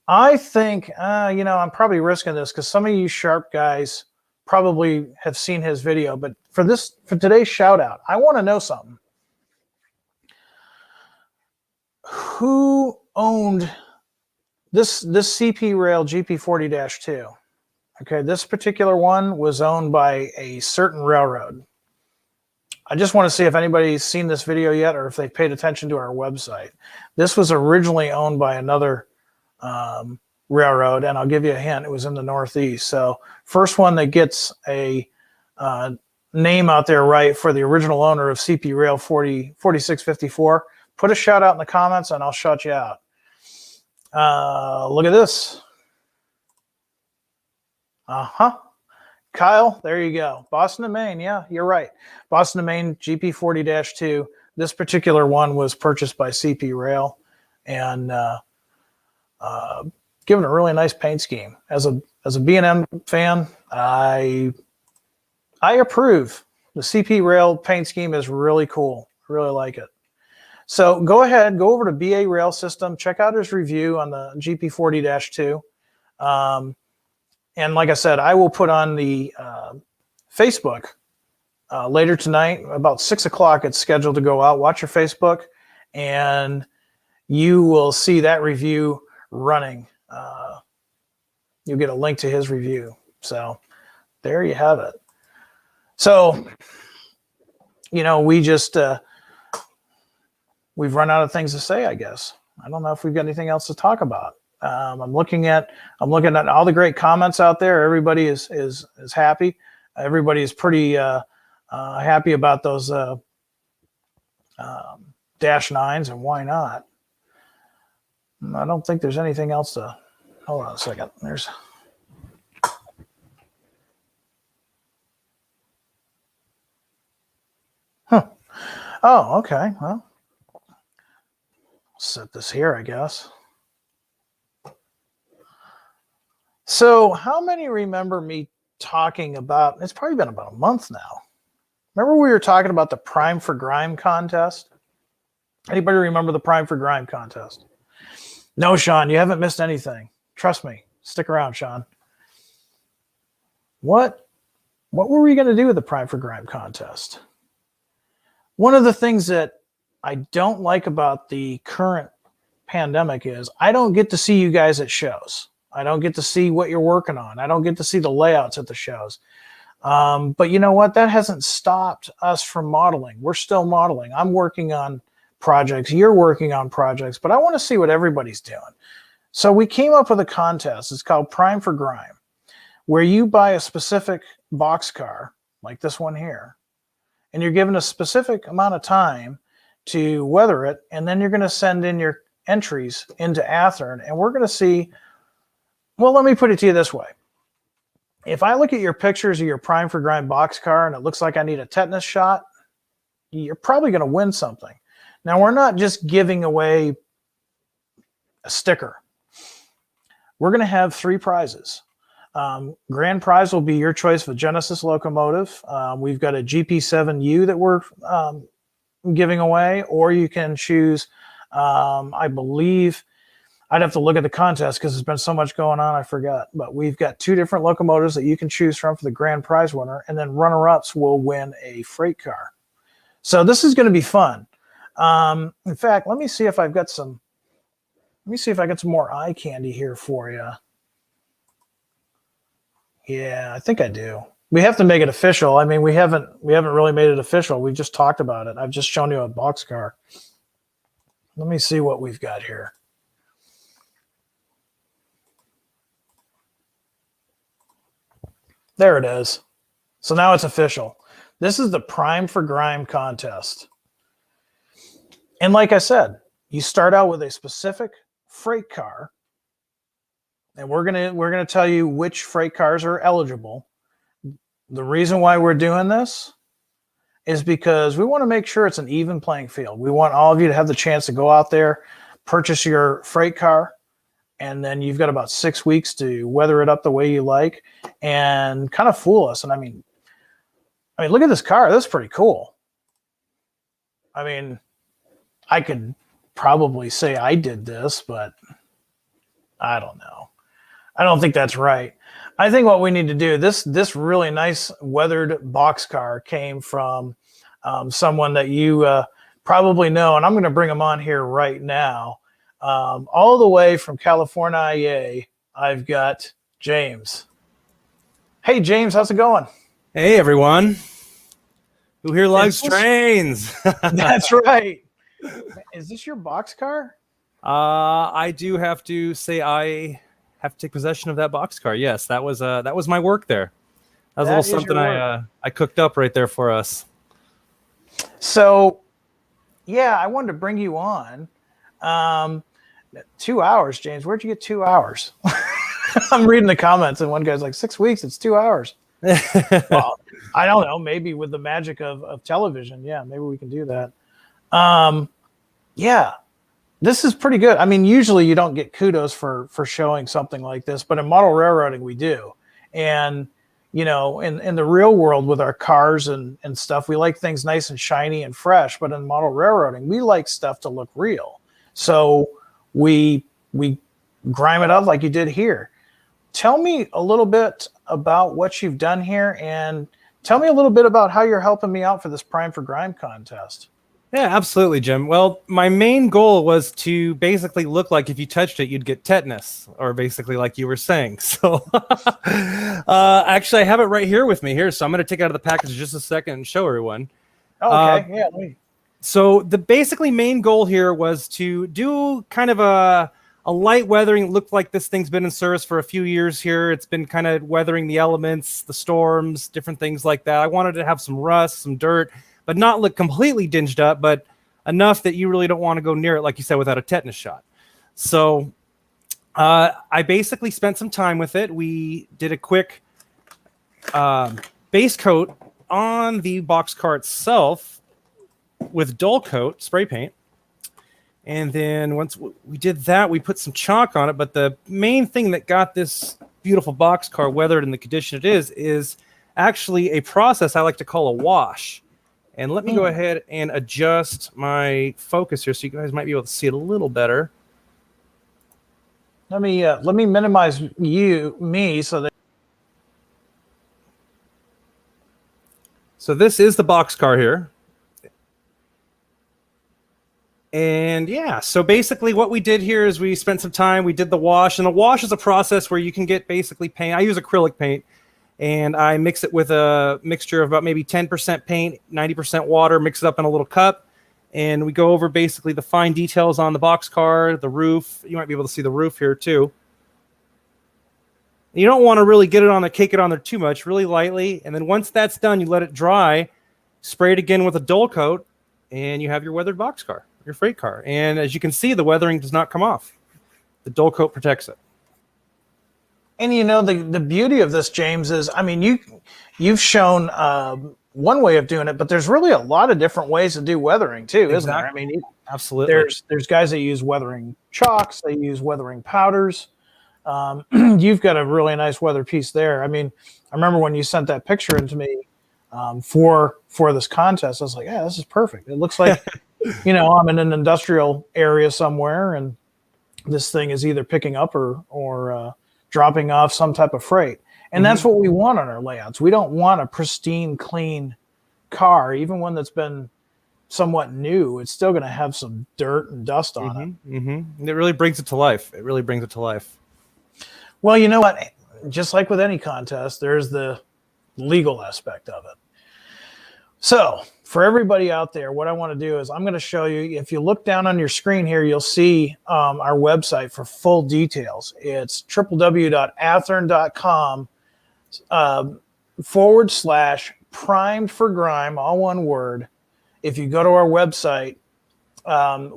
I think, I'm probably risking this because some of you sharp guys probably have seen his video. But for today's shout out, I want to know something. Who owned this CP Rail GP40-2? Okay, this particular one was owned by a certain railroad. I just want to see if anybody's seen this video yet or if they've paid attention to our website. This was originally owned by another railroad, and I'll give you a hint. It was in the Northeast. So first one that gets a name out there right for the original owner of CP Rail 4654, put a shout out in the comments and I'll shout you out. Look at this. Kyle, there you go. Boston and Maine. Yeah, you're right. Boston and Maine GP40-2. This particular one was purchased by CP Rail and given a really nice paint scheme. As a B&M fan, I approve. The CP Rail paint scheme is really cool. I really like it. So go ahead, go over to BA Rail System, check out his review on the GP40-2. And like I said, I will put on the Facebook later tonight, about 6 o'clock. It's scheduled to go out. Watch your Facebook, and you will see that review running. You'll get a link to his review. So there you have it. So, we just we've run out of things to say, I guess. I don't know if we've got anything else to talk about. I'm looking at all the great comments out there. Everybody is happy. Everybody is pretty happy about those Dash 9s, and why not? I don't think there's anything else to, hold on a second. There's, oh, okay. Well, set this here, I guess. So how many remember me talking about, it's probably been about a month now. Remember we were talking about the Prime for Grime contest? Anybody remember the Prime for Grime contest? No, Sean, you haven't missed anything. Trust me. Stick around, Sean. What were we going to do with the Prime for Grime contest? One of the things that I don't like about the current pandemic is I don't get to see you guys at shows. I don't get to see what you're working on. I don't get to see the layouts at the shows. But you know what? That hasn't stopped us from modeling. We're still modeling. I'm working on projects. You're working on projects. But I want to see what everybody's doing. So we came up with a contest. It's called Prime for Grime, where you buy a specific boxcar, like this one here, and you're given a specific amount of time to weather it, and then you're going to send in your entries into Athearn, and we're going to see, well, let me put it to you this way. If I look at your pictures of your Prime for Grime boxcar and it looks like I need a tetanus shot, you're probably going to win something. Now, we're not just giving away a sticker. We're going to have 3 prizes. Grand prize will be your choice of a Genesis locomotive. We've got a GP7U that we're giving away, or you can choose, I believe, I'd have to look at the contest because there's been so much going on, I forgot. But we've got 2 different locomotives that you can choose from for the grand prize winner, and then runner-ups will win a freight car. So this is going to be fun. In fact, let me see if I've got some. Let me see if I got some more eye candy here for you. Yeah, I think I do. We have to make it official. I mean, we haven't really made it official. We've just talked about it. I've just shown you a boxcar. Let me see what we've got here. There it is. So now it's official. This is the Prime for Grime contest. And like I said, you start out with a specific freight car, and we're gonna tell you which freight cars are eligible. The reason why we're doing this is because we want to make sure it's an even playing field. We want all of you to have the chance to go out there, purchase your freight car, and then you've got about 6 weeks to weather it up the way you like and kind of fool us. And I mean, look at this car. That's pretty cool. I mean, I could probably say I did this, but I don't know. I don't think that's right. I think what we need to do, this really nice weathered boxcar came from someone that you probably know, and I'm going to bring him on here right now. All the way from California, I've got James. Hey, James, how's it going? Hey, everyone. Who here likes trains? That's right. Is this your boxcar? I do have to say I have to take possession of that boxcar. Yes, that was my work there. That was a little something I cooked up right there for us. So, yeah, I wanted to bring you on. 2 hours, James. Where'd you get 2 hours? I'm reading the comments, and one guy's like, 6 weeks, it's 2 hours. Well, I don't know. Maybe with the magic of television, yeah, maybe we can do that. Yeah, this is pretty good. I mean, usually you don't get kudos for showing something like this, but in model railroading, we do. And, you know, in the real world with our cars and stuff, we like things nice and shiny and fresh, but in model railroading, we like stuff to look real. So we grime it up like you did here. Tell me a little bit about what you've done here, and tell me a little bit about how you're helping me out for this Prime for Grime contest. Yeah, absolutely, Jim. Well, my main goal was to basically look like if you touched it, you'd get tetanus, or basically like you were saying. So actually, I have it right here with me here. So I'm going to take it out of the package in just a second and show everyone. Okay, yeah. So the basically main goal here was to do kind of a light weathering. It looked like this thing's been in service for a few years here. It's been kind of weathering the elements, the storms, different things like that. I wanted to have some rust, some dirt, but not look completely dinged up, but enough that you really don't want to go near it, like you said, without a tetanus shot. So I basically spent some time with it. We did a quick base coat on the boxcar itself with dull coat spray paint. And then once we did that, we put some chalk on it. But the main thing that got this beautiful boxcar weathered in the condition it is actually a process I like to call a wash. And let me go ahead and adjust my focus here so you guys might be able to see it a little better. Let me minimize me so that. So this is the boxcar here. And yeah, so basically what we did here is we spent some time, we did the wash, and the wash is a process where you can get basically paint. I use acrylic paint, and I mix it with a mixture of about maybe 10% paint, 90% water, mix it up in a little cup, and we go over basically the fine details on the boxcar, the roof. You might be able to see the roof here too. You don't want to really get it on there, cake it on there too much, really lightly, and then once that's done, you let it dry, spray it again with a dull coat, and you have your weathered boxcar, your freight car. And as you can see, the weathering does not come off. The dull coat protects it. And you know, the beauty of this, James, is, I mean, you've shown one way of doing it, but there's really a lot of different ways to do weathering too, isn't there? I mean, absolutely. There's guys that use weathering chalks, they use weathering powders. You've got a really nice weather piece there. I mean, I remember when you sent that picture into me for this contest, I was like, yeah, this is perfect. It looks like, you know, I'm in an industrial area somewhere, and this thing is either picking up or dropping off some type of freight. And that's what we want on our layouts. We don't want a pristine, clean car, even one that's been somewhat new. It's still going to have some dirt and dust on it. It really brings it to life. It really brings it to life. Well, you know what? Just like with any contest, there's the legal aspect of it. So for everybody out there, what I want to do is I'm going to show you, if you look down on your screen here, you'll see our website for full details. It's www.athern.com /primed for grime, all one word. If you go to our website,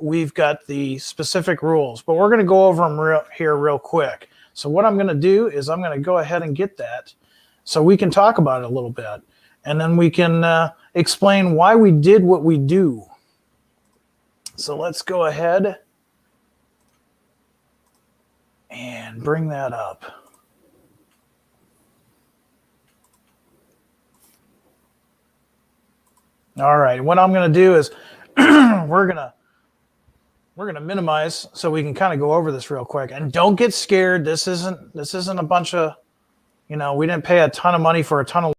we've got the specific rules, but we're going to go over them real quick. So what I'm going to do is I'm going to go ahead and get that so we can talk about it a little bit, and then we can explain why we did what we do. So let's go ahead and bring that up. All right, what I'm going to do is we're going to minimize so we can kind of go over this real quick. And don't get scared. This isn't a bunch of, you know, we didn't pay a ton of money for a ton of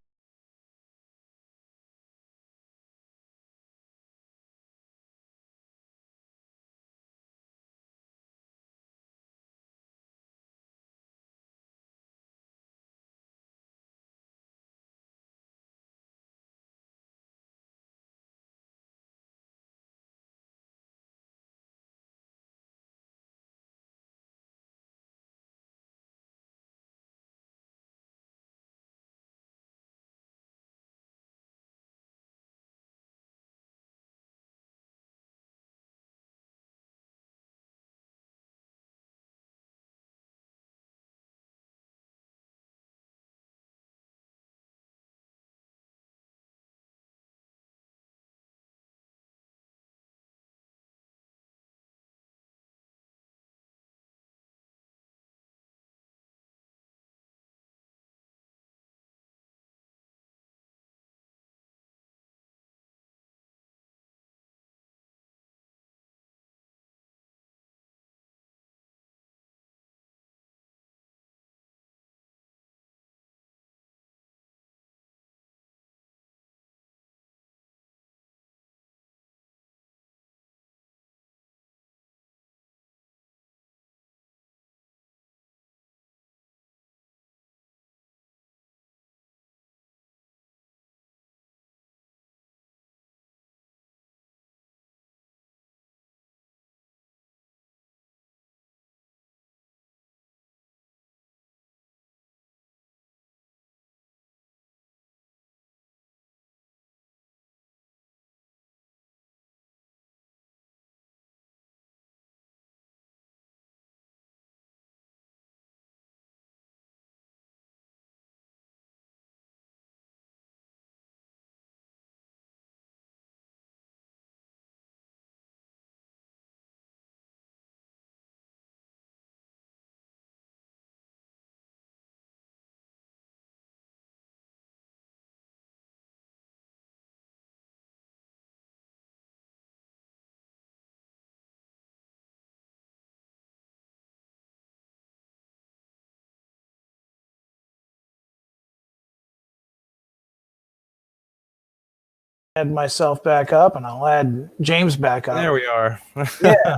add myself back up, and I'll add James back up. There we are. Yeah.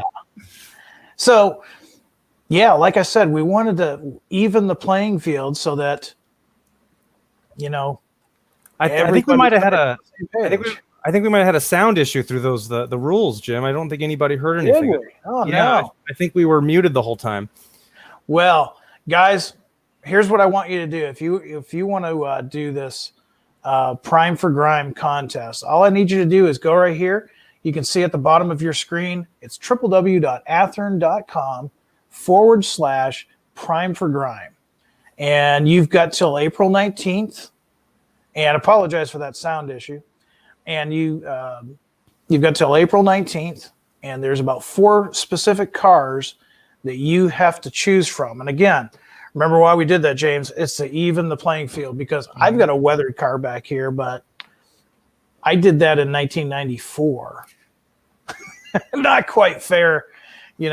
So, yeah, like I said, we wanted to even the playing field so that, I think we might have had I think we might have had a sound issue through the rules, Jim. I don't think anybody heard anything. Did we? Oh, yeah, no. I think we were muted the whole time. Well, guys, here's what I want you to do. If you want to do this Prime for Grime contest, all I need you to do is go right here. You can see at the bottom of your screen, it's www.athern.com/Prime for Grime. And you've got till April 19th. And apologize for that sound issue. And you've got till April 19th. And there's about 4 specific cars that you have to choose from. And again, remember why we did that, James? It's to even the playing field, because I've got a weathered car back here, but I did that in 1994. Not quite fair. We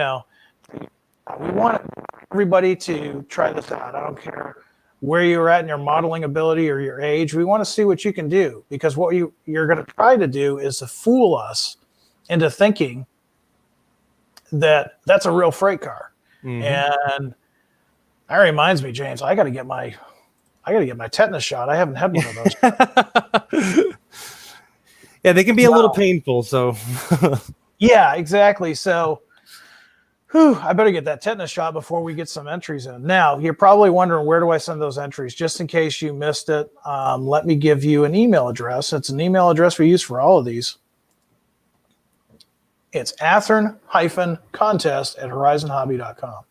want everybody to try this out. I don't care where you're at in your modeling ability or your age. We want to see what you can do, because what you're going to try to do is to fool us into thinking that that's a real freight car. And that reminds me, James, I got to get my tetanus shot. I haven't had one of those. Yeah, they can be a little painful. So yeah, exactly. So I better get that tetanus shot before we get some entries in. Now, you're probably wondering, where do I send those entries? Just in case you missed it, let me give you an email address. It's an email address we use for all of these. It's athern-contest@horizonhobby.com.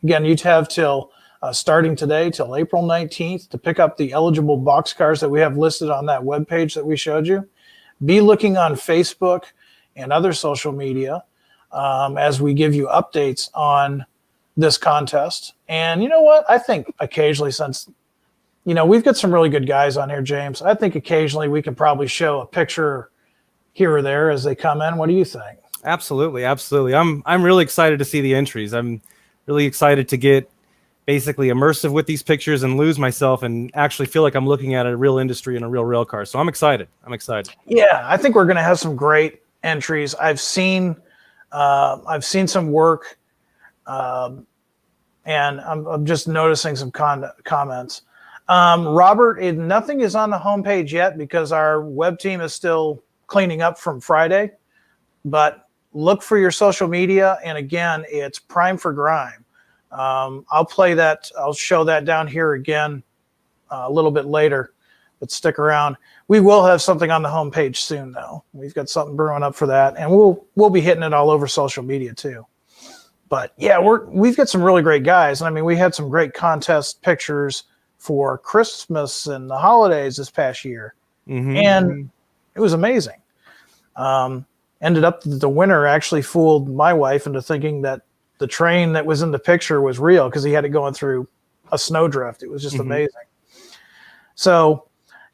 Again, you'd have till starting today till April 19th to pick up the eligible boxcars that we have listed on that webpage that we showed you. Be looking on Facebook and other social media as we give you updates on this contest. And you know what? I think occasionally, since we've got some really good guys on here, James, I think occasionally we can probably show a picture here or there as they come in. What do you think? Absolutely. I'm really excited to see the entries. I'm really excited to get basically immersive with these pictures and lose myself and actually feel like I'm looking at a real industry and a real rail car. So I'm excited. Yeah, I think we're going to have some great entries. I've seen some work, and I'm just noticing some comments. Robert, nothing is on the homepage yet because our web team is still cleaning up from Friday, but look for your social media. And again, it's Prime for Grime. I'll play that. I'll show that down here again a little bit later, but stick around. We will have something on the homepage soon, though. We've got something brewing up for that, and we'll be hitting it all over social media too. But yeah, we've got some really great guys. And I mean, we had some great contest pictures for Christmas and the holidays this past year, and it was amazing. Ended up that the winner actually fooled my wife into thinking that the train that was in the picture was real because he had it going through a snowdrift. It was just amazing. So,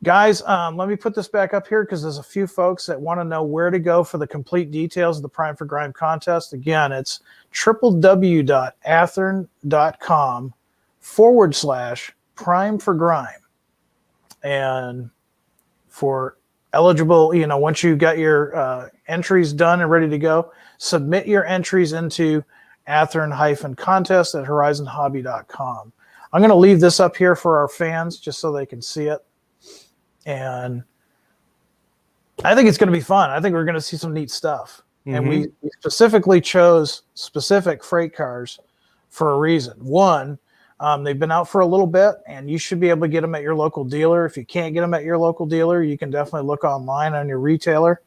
guys, let me put this back up here because there's a few folks that want to know where to go for the complete details of the Prime for Grime contest. Again, it's www.athern.com/Prime for Grime. And for eligible, once you got your entries done and ready to go, submit your entries into athern-contest@horizonhobby.com. I'm going to leave this up here for our fans just so they can see it. And I think it's going to be fun. I think we're going to see some neat stuff. And we specifically chose specific freight cars for a reason. One, they've been out for a little bit, and you should be able to get them at your local dealer. If you can't get them at your local dealer, you can definitely look online on your retailer.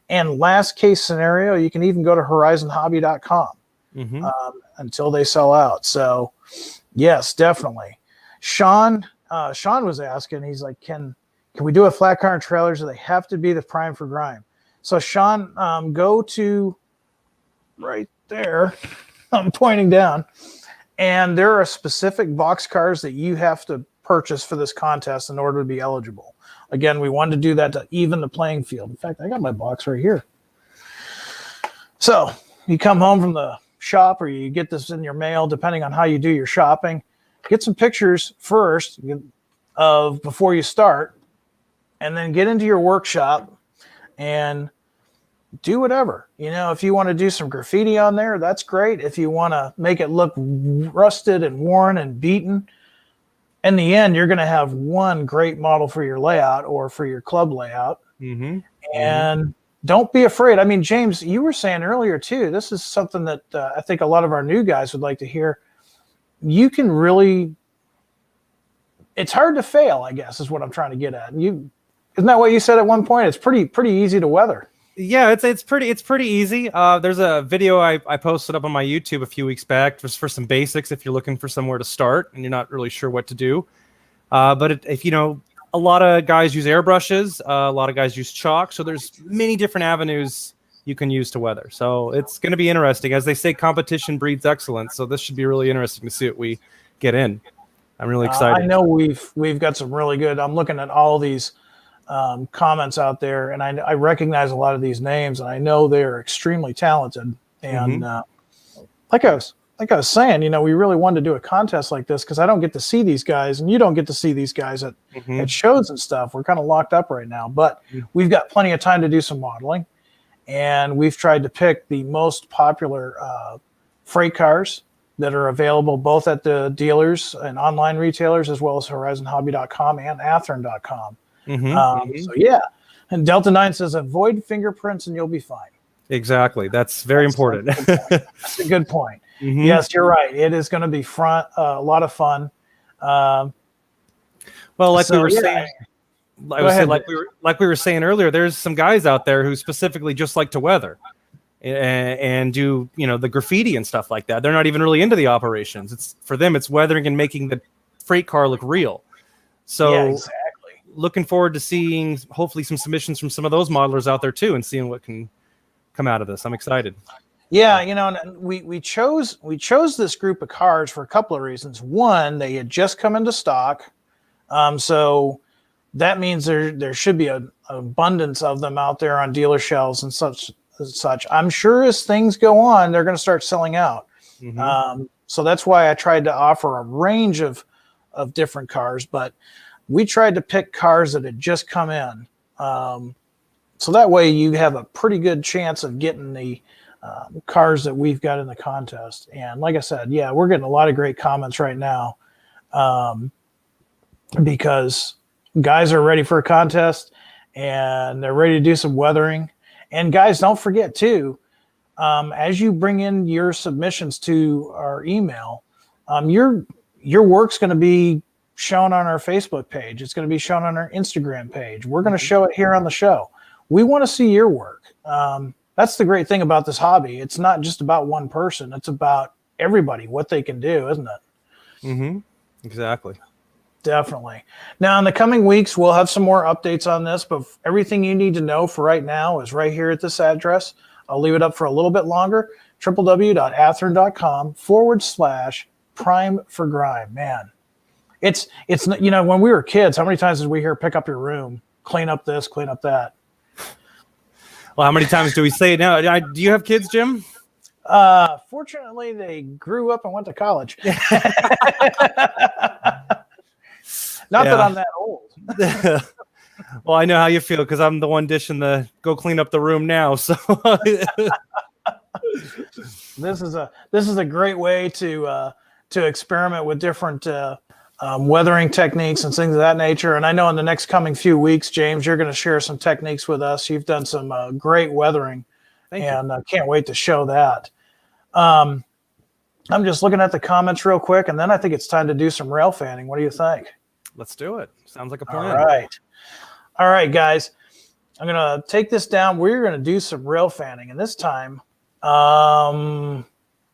And last case scenario, you can even go to horizonhobby.com until they sell out. So, yes, definitely. Sean was asking, he's like, can we do a flat car and trailers? Do they have to be the Prime for Grime? So, Sean, go to right there. I'm pointing down. And there are specific box cars that you have to purchase for this contest in order to be eligible. Again, we wanted to do that to even the playing field. In fact, I got my box right here. So you come home from the shop or you get this in your mail, depending on how you do your shopping. Get some pictures first of before you start, and then get into your workshop and do whatever. If you want to do some graffiti on there, that's great. If you want to make it look rusted and worn and beaten, in the end, you're going to have one great model for your layout or for your club layout. Mm-hmm. And don't be afraid. I mean, James, you were saying earlier too, this is something that I think a lot of our new guys would like to hear. You can really, it's hard to fail, I guess, is what I'm trying to get at. Isn't that what you said at one point? It's pretty easy to weather. Yeah, it's pretty easy. There's a video I posted up on my YouTube a few weeks back just for some basics if you're looking for somewhere to start and you're not really sure what to do. But if a lot of guys use airbrushes, a lot of guys use chalk, so there's many different avenues you can use to weather. So it's going to be interesting. As they say, competition breeds excellence. So this should be really interesting to see what we get in. I'm really excited. I know we've got some really good. I'm looking at all these comments out there, and I recognize a lot of these names, and I know they're extremely talented. And like I was saying, we really wanted to do a contest like this because I don't get to see these guys, and you don't get to see these guys at shows and stuff. We're kind of locked up right now, but we've got plenty of time to do some modeling, and we've tried to pick the most popular freight cars that are available both at the dealers and online retailers as well as horizonhobby.com and athearn.com. So yeah, and Delta 9 says avoid fingerprints and you'll be fine. Exactly. That's very important. That's a good point. Yes, you're right. It is going to be a lot of fun. Well, like we were saying, like we were saying earlier, there's some guys out there who specifically just like to weather and do the graffiti and stuff like that. They're not even really into the operations. It's for them, it's weathering and making the freight car look real. So yeah, exactly. Looking forward to seeing hopefully some submissions from some of those modelers out there too, and seeing what can come out of this. I'm excited. Yeah, and we chose this group of cars for a couple of reasons. One, they had just come into stock, so that means there should be an abundance of them out there on dealer shelves and such. I'm sure as things go on, they're going to start selling out. So that's why I tried to offer a range of different cars, but we tried to pick cars that had just come in. So that way you have a pretty good chance of getting the cars that we've got in the contest. And like I said, yeah, we're getting a lot of great comments right now because guys are ready for a contest and they're ready to do some weathering. And guys, don't forget too, as you bring in your submissions to our email, your work's going to be shown on our Facebook page. It's going to be shown on our Instagram page. We're going to show it here on the show. We want to see your work. That's the great thing about this hobby. It's not just about one person. It's about everybody, what they can do, isn't it? Exactly. Definitely. Now, in the coming weeks, we'll have some more updates on this, but everything you need to know for right now is right here at this address. I'll leave it up for a little bit longer. www.athearn.com/prime for grime. Man, it's when we were kids, how many times did we hear pick up your room, clean up this, clean up that? Well, how many times do we say it now? Do you have kids, Jim? Fortunately, they grew up and went to college. Not that I'm that old. Well, I know how you feel because I'm the one dishing the go clean up the room now. So this is a great way to experiment with different weathering techniques and things of that nature. And I know in the next coming few weeks, James, you're going to share some techniques with us. You've done some great weathering, and I can't wait to show that. I'm just looking at the comments real quick, and then I think it's time to do some rail fanning. What do you think? Let's do it. Sounds like a plan. All right, guys. I'm going to take this down. We're going to do some rail fanning, and this time, I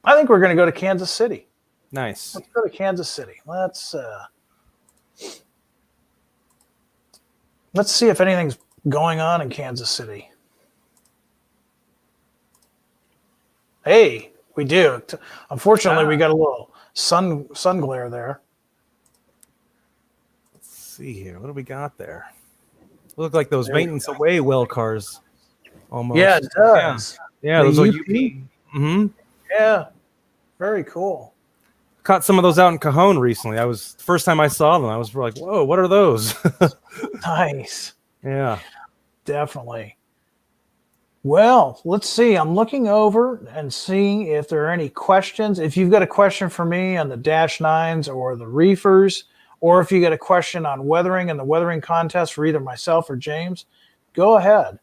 think we're going to go to Kansas City. Nice. Let's go to Kansas City. Let's see if anything's going on in Kansas City. Hey, we do. Unfortunately, we got a little sun glare there. Let's see here. What do we got there? Look like those maintenance away well cars. Almost. Yeah, it does. Yeah, those are UP. Yeah, very cool. Caught some of those out in Cajon recently. The first time I saw them, I was like, whoa, what are those? Nice. Yeah. Definitely. Well, let's see. I'm looking over and seeing if there are any questions. If you've got a question for me on the Dash 9s or the reefers, or if you got a question on weathering and the weathering contest for either myself or James, go ahead.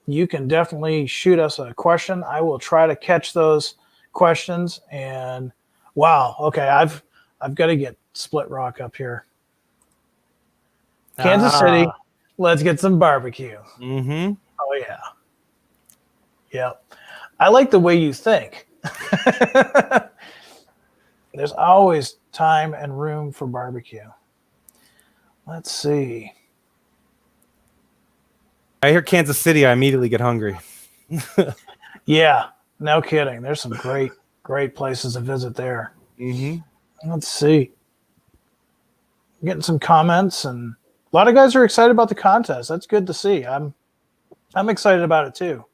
You can definitely shoot us a question. I will try to catch those questions. And wow, okay, I've got to get Split Rock up here. Kansas City, let's get some barbecue. Mm-hmm. Oh yeah. Yep. I like the way you think. There's always time and room for barbecue. Let's see. I hear Kansas City, I immediately get hungry. Yeah, no kidding. There's some great places to visit there. Mm-hmm. Let's see. Getting some comments, and a lot of guys are excited about the contest. That's good to see. I'm excited about it too.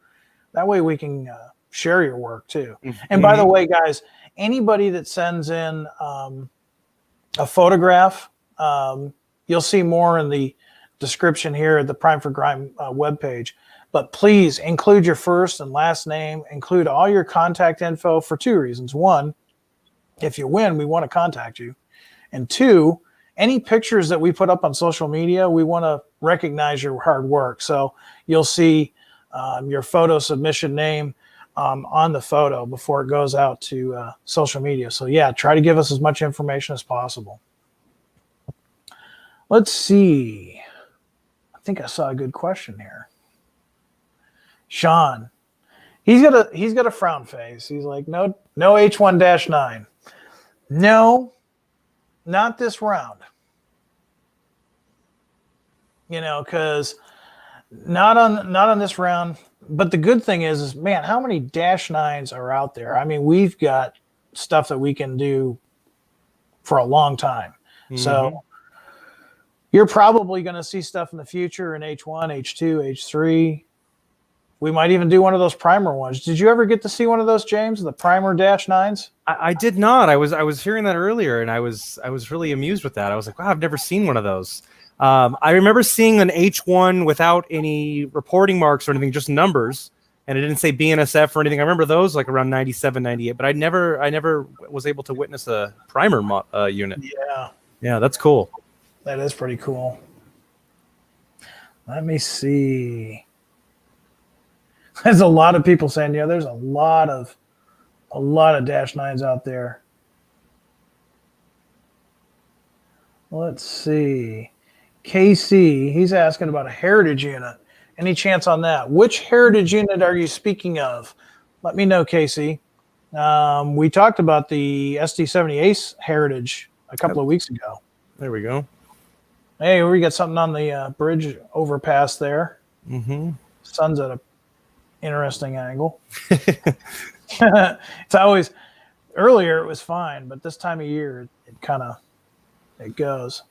That way we can share your work too. Mm-hmm. And by the way, guys, anybody that sends in a photograph, you'll see more in the description here at the Prime for Grime webpage. But please include your first and last name. Include all your contact info for two reasons. One, if you win, we want to contact you. And two, any pictures that we put up on social media, we want to recognize your hard work. So you'll see your photo submission name on the photo before it goes out to social media. So yeah, try to give us as much information as possible. Let's see. I think I saw a good question here. Sean, he's got a frown face. He's like, no H1-9. No, not this round. You know, because not on this round. But the good thing is man, how many Dash 9s are out there? I mean, we've got stuff that we can do for a long time. Mm-hmm. So you're probably going to see stuff in the future in H1, H2, H3. We might even do one of those primer ones. Did you ever get to see one of those, James? The primer Dash 9s? I did not. I was hearing that earlier, and I was really amused with that. I was like, wow, I've never seen one of those. I remember seeing an H1 without any reporting marks or anything, just numbers, and it didn't say BNSF or anything. I remember those like around 97, 98, but I never was able to witness a primer unit. Yeah, that's cool. That is pretty cool. Let me see. There's a lot of people saying, yeah, there's a lot of Dash 9s out there. Let's see. KC, he's asking about a heritage unit. Any chance on that? Which heritage unit are you speaking of? Let me know, KC. We talked about the SD70 Ace heritage a couple of weeks ago. There we go. Hey, we got something on the bridge overpass there. Mm-hmm. Sun's at a interesting angle. It's always earlier it was fine, but this time of year it goes.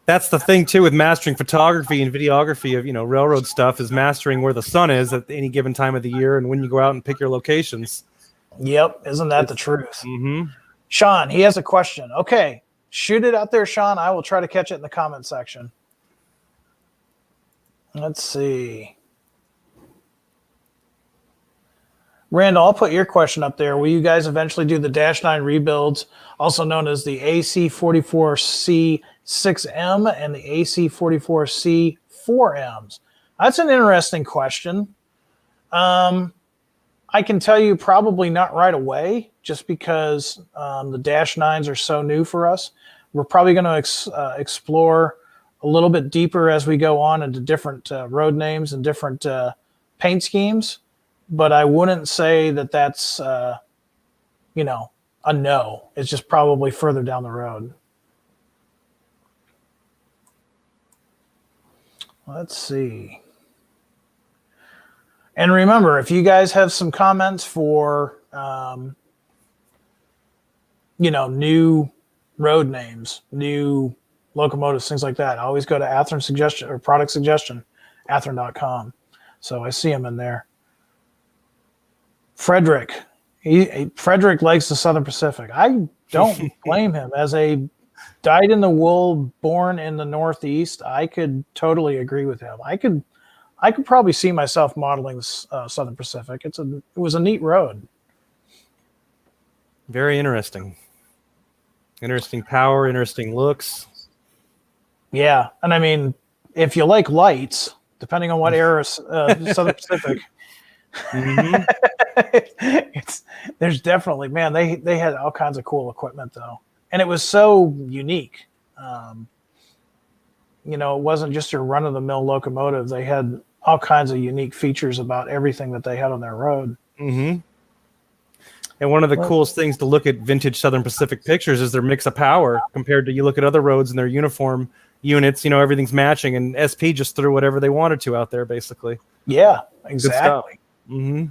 That's the thing too with mastering photography and videography of railroad stuff is mastering where the sun is at any given time of the year and when you go out and pick your locations. Yep, isn't that the truth? Mm-hmm. Sean, he has a question. Okay, shoot it out there, Sean. I will try to catch it in the comment section. Let's see. Randall, I'll put your question up there. Will you guys eventually do the Dash 9 rebuilds, also known as the AC44C6M and the AC44C4Ms? That's an interesting question. I can tell you probably not right away, just because the Dash 9s are so new for us. We're probably going to explore a little bit deeper as we go on into different road names and different paint schemes. But I wouldn't say that that's, a no. It's just probably further down the road. Let's see. And remember, if you guys have some comments for, new road names, new locomotives, things like that, I always go to Athearn suggestion or product suggestion, athearn.com. So I see them in there. Frederick likes the Southern Pacific. I don't blame him. As a dyed-in-the-wool, born in the Northeast, I could totally agree with him. I could I could probably see myself modeling Southern Pacific. It was a neat road. Very interesting. Interesting power, interesting looks. Yeah, and I mean, if you like lights, depending on what era Southern Pacific, there's definitely, man, they had all kinds of cool equipment though, and it was so unique. It wasn't just your run-of-the-mill locomotive. They had all kinds of unique features about everything that they had on their road. Mm-hmm. And one of the coolest things to look at vintage Southern Pacific pictures is their mix of power compared to you look at other roads and their uniform units, everything's matching, and SP just threw whatever they wanted to out there, basically. Yeah, exactly. Mm-hmm.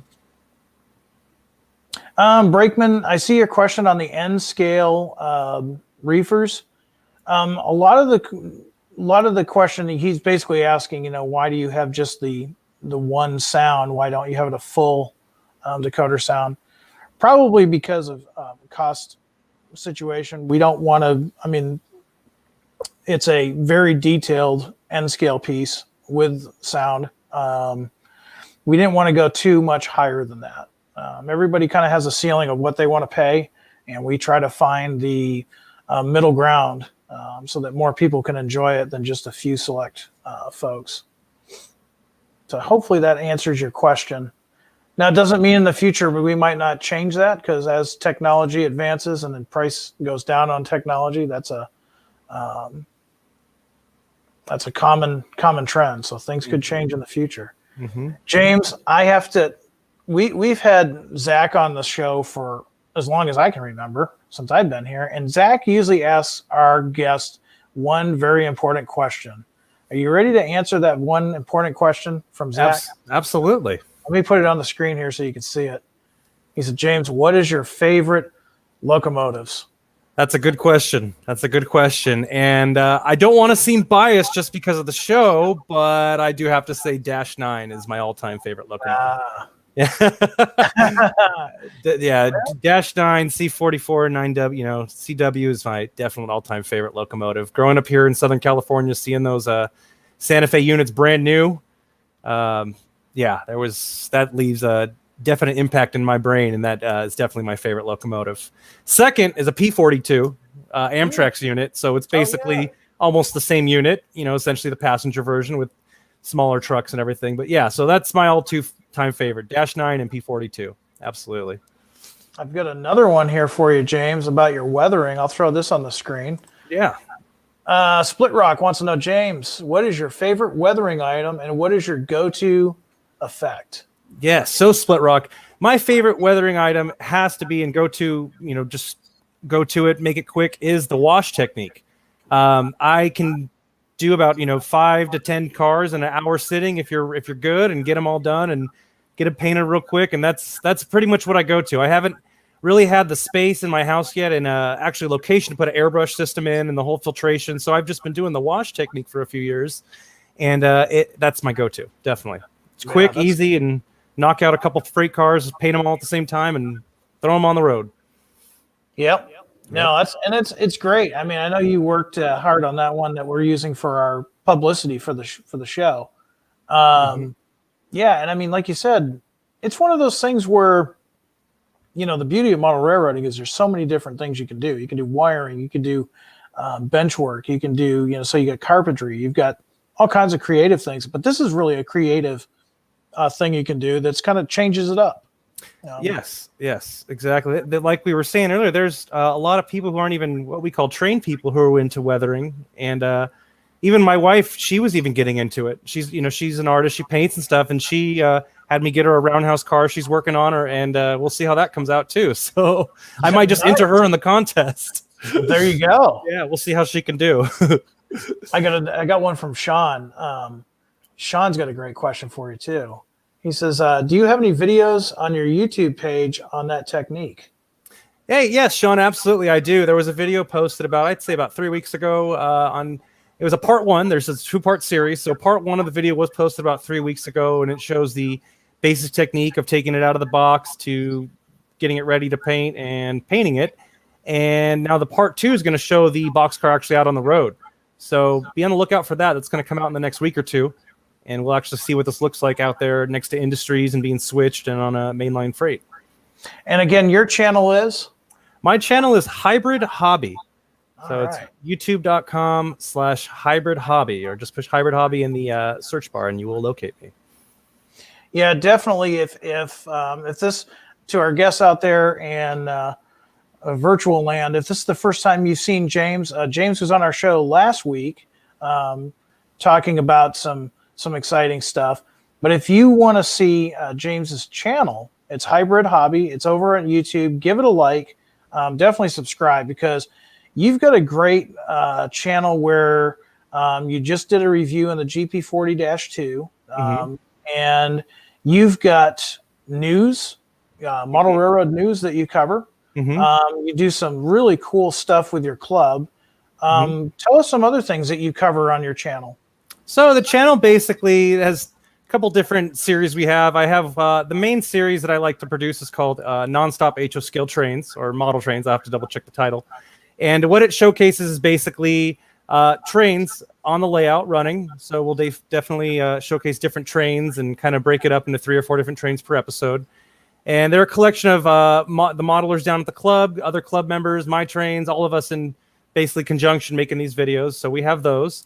Brakeman, I see your question on the N scale reefers. A lot of the question he's basically asking, why do you have just the one sound? Why don't you have it a full decoder sound? Probably because of cost situation. We don't want to. I mean, it's a very detailed N scale piece with sound. We didn't want to go too much higher than that. Everybody kind of has a ceiling of what they want to pay, and we try to find the middle ground so that more people can enjoy it than just a few select folks. So hopefully that answers your question. Now, it doesn't mean in the future we might not change that, because as technology advances and the price goes down on technology, that's a common trend. So things could change in the future. Mm-hmm. James, we've had Zach on the show for as long as I can remember, since I've been here. And Zach usually asks our guest one very important question. Are you ready to answer that one important question from Zach? Absolutely. Let me put it on the screen here so you can see it. He said, James, what is your favorite locomotives? That's a good question. And I don't want to seem biased just because of the show, but I do have to say Dash 9 is my all-time favorite locomotive. Yeah. Dash 9, C44, 9W, CW is my definite all-time favorite locomotive. Growing up here in Southern California, seeing those Santa Fe units brand new, that leaves a definite impact in my brain, and that is definitely my favorite locomotive. Second is a P42 Amtrak's unit, so it's basically almost the same unit, essentially the passenger version with smaller trucks and everything. But yeah, so that's my all-time favorite, Dash 9 and P42. Absolutely. I've got another one here for you, James, about your weathering. I'll throw this on the screen. Yeah. Split Rock wants to know, James, what is your favorite weathering item and what is your go-to effect? Yeah, so Split Rock, my favorite weathering item has to be, and just go to it, make it quick, is the wash technique. I can do about 5 to 10 cars in an hour sitting if you're good, and get them all done and get them painted real quick, and that's pretty much what I go to. I haven't really had the space in my house yet and actually location to put an airbrush system in and the whole filtration, so I've just been doing the wash technique for a few years, and that's my go-to, definitely. It's quick, easy, and knock out a couple freight cars, paint them all at the same time, and throw them on the road. Yep. No, it's great. I mean, I know you worked hard on that one that we're using for our publicity for the show. Yeah, and I mean, like you said, it's one of those things where, the beauty of model railroading is there's so many different things you can do. You can do wiring, you can do bench work, you can do, so you got carpentry, you've got all kinds of creative things. But this is really a creative thing you can do that's kind of changes it up. Yes, exactly. Like we were saying earlier, there's a lot of people who aren't even what we call trained people who are into weathering, and even my wife, she was even getting into it. She's an artist, she paints and stuff, and she had me get her a roundhouse car. She's working on her, and we'll see how that comes out too. So I might just enter her in the contest. There you go. Yeah, we'll see how she can do. I got one from Sean. Sean's got a great question for you too. He says, do you have any videos on your YouTube page on that technique? Hey, yes, Sean, absolutely, I do. There was a video posted about 3 weeks ago it was a part one. There's a 2-part series. So part one of the video was posted about 3 weeks ago, and it shows the basic technique of taking it out of the box to getting it ready to paint and painting it. And now the part 2 is going to show the boxcar actually out on the road. So be on the lookout for that. That's going to come out in the next week or two. and we'll actually see what this looks like out there next to industries and being switched and on a mainline freight. And again, your channel is? My channel is Hybrid Hobby. So All it's right. youtube.com/hybrid hobby, or just push hybrid hobby in the search bar and you will locate me. Yeah, definitely. If this, to our guests out there and virtual land, if this is the first time you've seen James, James was on our show last week talking about some exciting stuff. But if you want to see James's channel, it's Hybrid Hobby. It's over on YouTube. Give it a like. Definitely subscribe, because you've got a great channel where you just did a review on the GP40-2, and you've got news, model railroad news that you cover. You do some really cool stuff with your club. Tell us some other things that you cover on your channel. So the channel basically has a couple different series we have. I have the main series that I like to produce is called Nonstop HO Scale Trains, or Model Trains. I have to double check the title. And what it showcases is basically trains on the layout running. So we'll definitely showcase different trains and kind of break it up into 3 or 4 different trains per episode. And they're a collection of the modelers down at the club, other club members, my trains, all of us in basically conjunction making these videos. So we have those.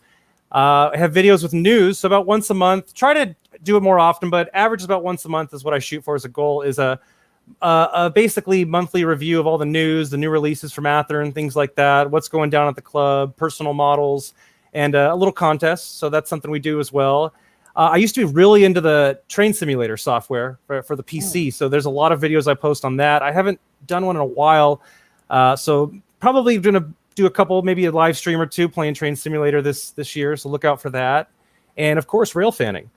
I have videos with news, so about once a month. Try to do it more often, but average about once a month is what I shoot for as a goal, is a basically monthly review of all the news, the new releases from Athearn, things like that, what's going down at the club, personal models, and a little contest. So that's something we do as well. I used to be really into the train simulator software for the PC. So there's a lot of videos I post on that. I haven't done one in a while. So probably going to do a couple, maybe a live stream or 2 playing train simulator this year. So look out for that. And of course, rail fanning.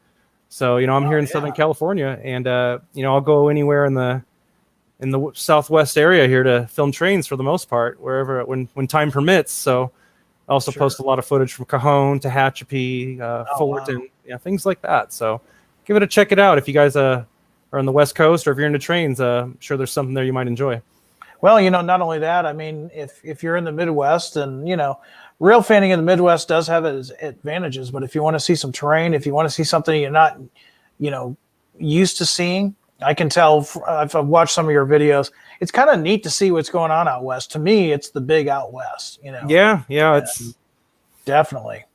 So, I'm here in Southern California, and, I'll go anywhere in the Southwest area here to film trains for the most part, wherever, when time permits. So I also post a lot of footage from Cajon to Tehachapi, Fullerton, things like that. So give it a check it out. If you guys are on the West Coast, or if you're into trains, I'm sure there's something there you might enjoy. Well, not only that, I mean, if you're in the Midwest, and, rail fanning in the Midwest does have its advantages, but if you want to see some terrain, if you want to see something you're not, used to seeing, I can tell, I've watched some of your videos. It's kind of neat to see what's going on out West. To me, it's the big out West, Yeah, it's definitely.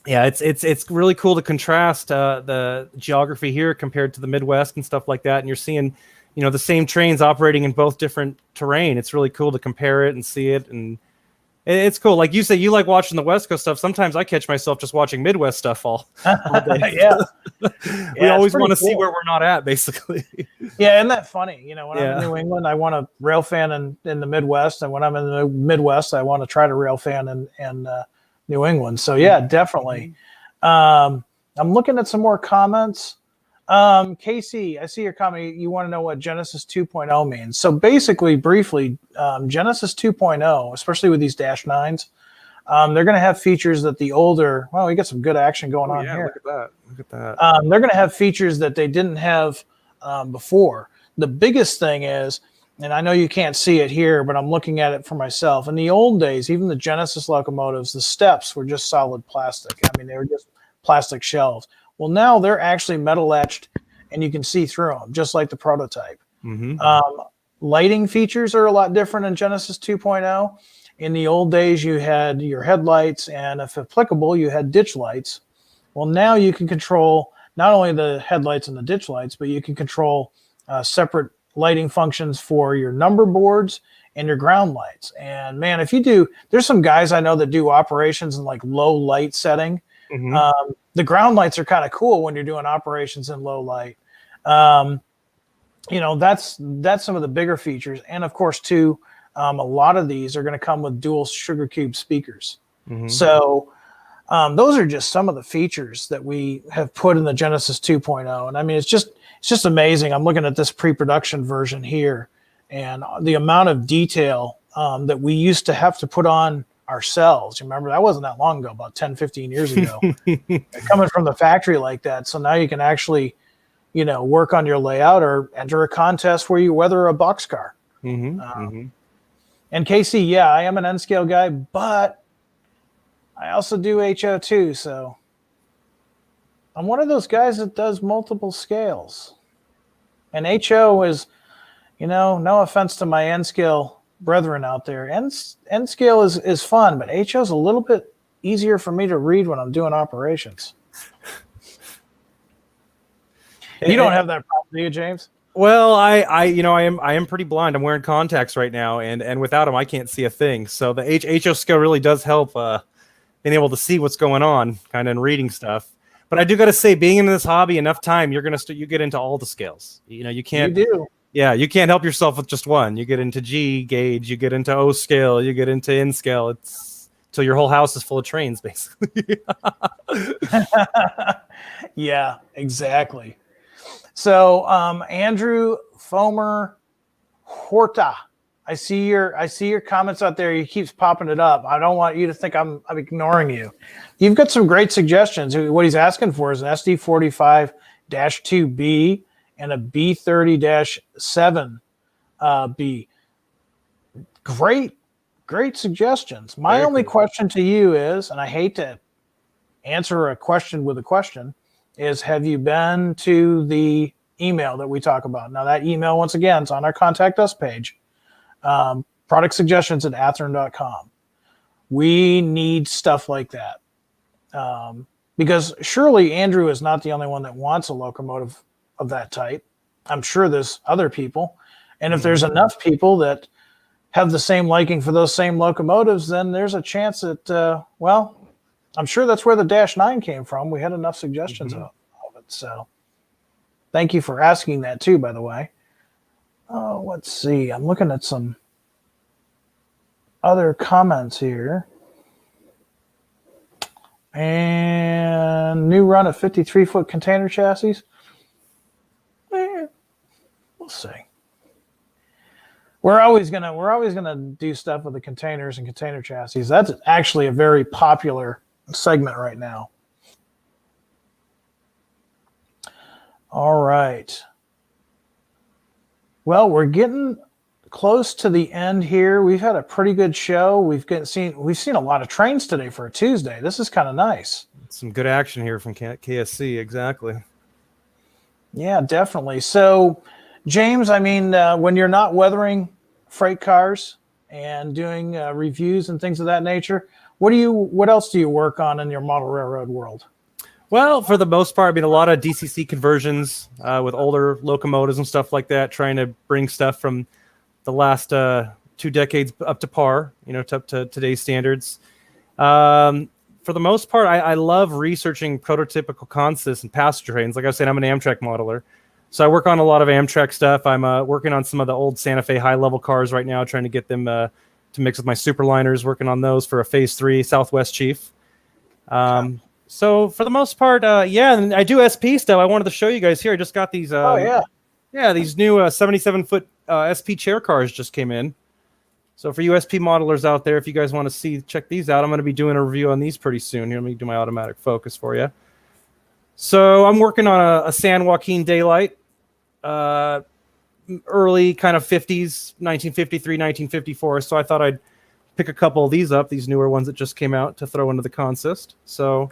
Yeah, it's really cool to contrast the geography here compared to the Midwest and stuff like that. And you're seeing, the same trains operating in both different terrain. It's really cool to compare it and see it. And it's cool. Like you say, you like watching the West Coast stuff. Sometimes I catch myself just watching Midwest stuff all day. We always want to see where we're not at, basically. Yeah, isn't that funny? When I'm in New England, I want to rail fan in the Midwest. And when I'm in the Midwest, I want to try to rail fan in New England. So, yeah, definitely. I'm looking at some more comments. Casey, I see your comment. You want to know what Genesis 2.0 means. So basically, briefly, Genesis 2.0, especially with these Dash 9s, they're going to have features that the older, well, we got some good action going on here. Look at that. They're going to have features that they didn't have before. The biggest thing is, and I know you can't see it here, but I'm looking at it for myself. In the old days, even the Genesis locomotives, the steps were just solid plastic. I mean, they were just plastic shelves. Well, now they're actually metal etched, and you can see through them, just like the prototype. Lighting features are a lot different in Genesis 2.0. In the old days, you had your headlights, and if applicable, you had ditch lights. Well, now you can control not only the headlights and the ditch lights, but you can control separate lighting functions for your number boards and your ground lights. And man, there's some guys I know that do operations in like low light setting. The ground lights are kind of cool when you're doing operations in low light. That's some of the bigger features. And of course, too, a lot of these are going to come with dual sugar cube speakers. So those are just some of the features that we have put in the Genesis 2.0. And I mean, it's just amazing. I'm looking at this pre-production version here, and the amount of detail that we used to have to put on ourselves. Remember, that wasn't that long ago, about 10, 15 years ago. Coming from the factory like that. So now you can actually, work on your layout or enter a contest where you weather a boxcar. And Casey, yeah, I am an N-scale guy, but I also do HO too. So I'm one of those guys that does multiple scales. And HO is, no offense to my N scale brethren out there. N scale is fun, but HO is a little bit easier for me to read when I'm doing operations. You don't have that problem, do you, James? Well, I am pretty blind. I'm wearing contacts right now, and without them, I can't see a thing. So the HO scale really does help being able to see what's going on, kind of in reading stuff. But I do got to say, being in this hobby enough time, you get into all the scales. You can't. You do. Yeah, you can't help yourself with just one. You get into G gauge, you get into O scale, you get into N scale. It's till your whole house is full of trains, basically. Yeah, exactly. So, Andrew Fomer Horta, I see your comments out there. He keeps popping it up. I don't want you to think I'm ignoring you. You've got some great suggestions. What he's asking for is an SD45-2B and a B30-7B. Great suggestions. My only question to you is, and I hate to answer a question with a question, is have you been to the email that we talk about? Now that email, once again, is on our contact us page, product suggestions at athearn.com. We need stuff like that. Because surely Andrew is not the only one that wants a locomotive of that type. I'm sure there's other people. And if there's enough people that have the same liking for those same locomotives, then there's a chance that, I'm sure that's where the -9 came from. We had enough suggestions of it. So thank you for asking that too, by the way. Oh, let's see. I'm looking at some other comments here. And new run of 53-foot container chassis. We'll see. We're always gonna do stuff with the containers and container chassis. That's actually a very popular segment right now. All right. Well, we're getting close to the end here. We've had a pretty good show. We've seen a lot of trains today for a Tuesday. This is kind of nice. Some good action here from KSC, exactly. Yeah, definitely. So, James, when you're not weathering freight cars and doing reviews and things of that nature, what else do you work on in your model railroad world? Well, for the most part, a lot of DCC conversions with older locomotives and stuff like that, trying to bring stuff from the last 2 decades up to par, up to today's standards. For the most part, I love researching prototypical consists and passenger trains. Like I said, I'm an Amtrak modeler. So I work on a lot of Amtrak stuff. I'm working on some of the old Santa Fe high-level cars right now, trying to get them to mix with my superliners, working on those for a Phase 3 Southwest Chief. So for the most part, and I do SP stuff. I wanted to show you guys here. I just got these. These new 77-foot SP chair cars just came in. So for you SP modelers out there, if you guys want to check these out, I'm going to be doing a review on these pretty soon. Here, let me do my automatic focus for you. So I'm working on a San Joaquin Daylight, early kind of 50s, 1953, 1954. So I thought I'd pick a couple of these up, these newer ones that just came out, to throw into the consist. So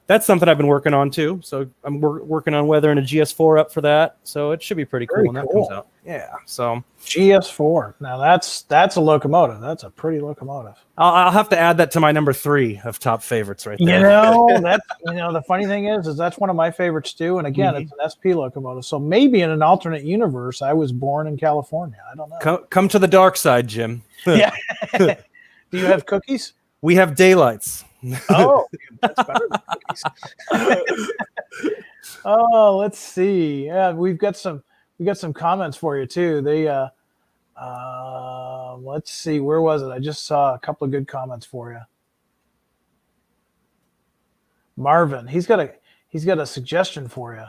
that's something I've been working on too. So I'm working on weathering a GS4 up for that. So it should be pretty cool when that comes out. Yeah. So GS4. Now that's a locomotive. That's a pretty locomotive. I'll have to add that to my number 3 of top favorites right there. The funny thing is that's one of my favorites too. And again, it's an SP locomotive. So maybe in an alternate universe, I was born in California. I don't know. Come to the dark side, Jim. Yeah. Do you have cookies? We have daylights. Oh, that's better than cookies. Oh, let's see. Yeah, we got some comments for you too. They let's see, where was it? I just saw a couple of good comments for you. Marvin, he's got a suggestion for you.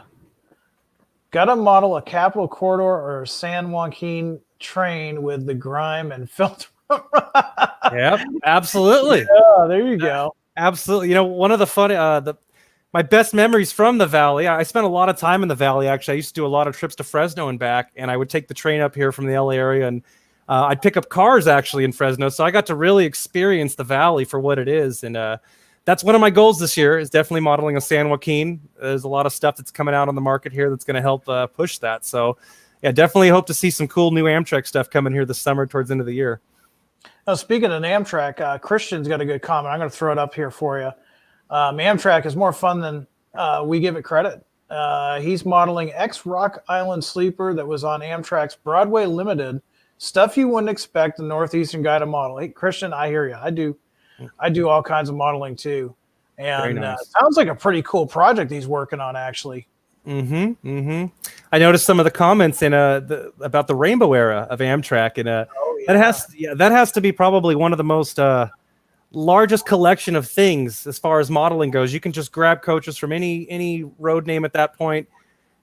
Got to model a Capital Corridor or San Joaquin train with the grime and filter. Yep, absolutely. Yeah, there you go. Absolutely. One of the funny, my best memories from the Valley, I spent a lot of time in the Valley, actually. I used to do a lot of trips to Fresno and back, and I would take the train up here from the LA area, and I'd pick up cars, actually, in Fresno, so I got to really experience the Valley for what it is, and that's one of my goals this year, is definitely modeling a San Joaquin. There's a lot of stuff that's coming out on the market here that's going to help push that. So yeah, definitely hope to see some cool new Amtrak stuff coming here this summer towards the end of the year. Now, speaking of Amtrak, Christian's got a good comment. I'm going to throw it up here for you. Amtrak is more fun than we give it credit. He's modeling Rock Island Sleeper that was on Amtrak's Broadway Limited. Stuff you wouldn't expect a Northeastern guy to model. Hey, Christian, I hear you. I do all kinds of modeling too. And nice. Sounds like a pretty cool project he's working on, actually. I noticed some of the comments in about the Rainbow era of Amtrak, and that has to be probably one of the most largest collection of things as far as modeling goes. You can just grab coaches from any road name at that point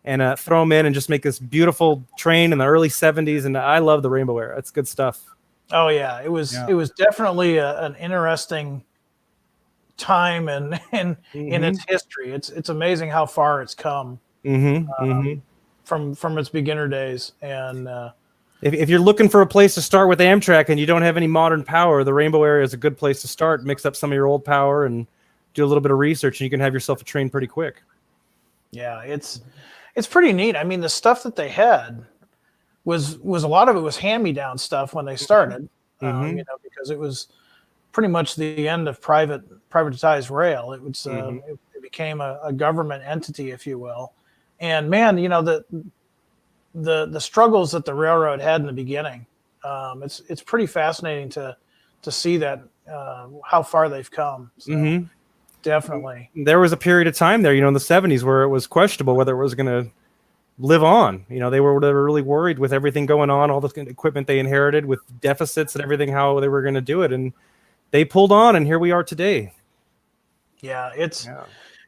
and throw them in and just make this beautiful train in the early 70s. And I love the Rainbow era. It's good stuff. Oh yeah, it was definitely an interesting time and in its history. It's amazing how far it's come from its beginner days. And if you're looking for a place to start with Amtrak and you don't have any modern power, the Rainbow area is a good place to start. Mix up some of your old power and do a little bit of research, and you can have yourself a train pretty quick. Yeah, it's pretty neat. I mean, the stuff that they had was a lot of it was hand-me-down stuff when they started, because it was pretty much the end of privatized rail. It was it became a government entity, if you will. And man, the struggles that the railroad had in the beginning, it's pretty fascinating to see that how far they've come. So, definitely. There was a period of time there, in the 70s where it was questionable whether it was going to live on. They were really worried with everything going on, all the equipment they inherited with deficits and everything, how they were going to do it. And they pulled on, and here we are today. Yeah,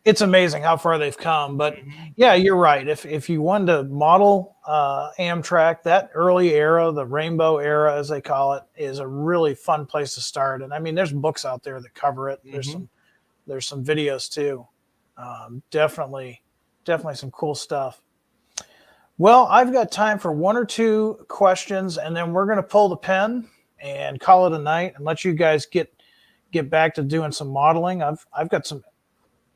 it's amazing how far they've come. But yeah, you're right. If you wanted to model Amtrak, that early era, the Rainbow era, as they call it, is a really fun place to start. And I mean, there's books out there that cover it. There's some videos too. Definitely some cool stuff. Well, I've got time for one or two questions, and then we're going to pull the pin and call it a night and let you guys get back to doing some modeling. I've got some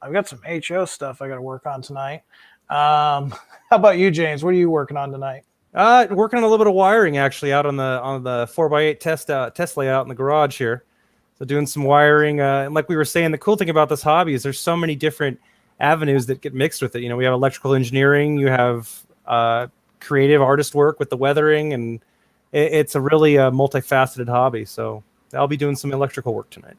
HO stuff I got to work on tonight. How about you, James? What are you working on tonight? Working on a little bit of wiring, actually, out on the 4x8 test layout in the garage here. So doing some wiring. And like we were saying, the cool thing about this hobby is there's so many different avenues that get mixed with it. We have electrical engineering, you have creative artist work with the weathering, and it's a really multifaceted hobby. So I'll be doing some electrical work tonight.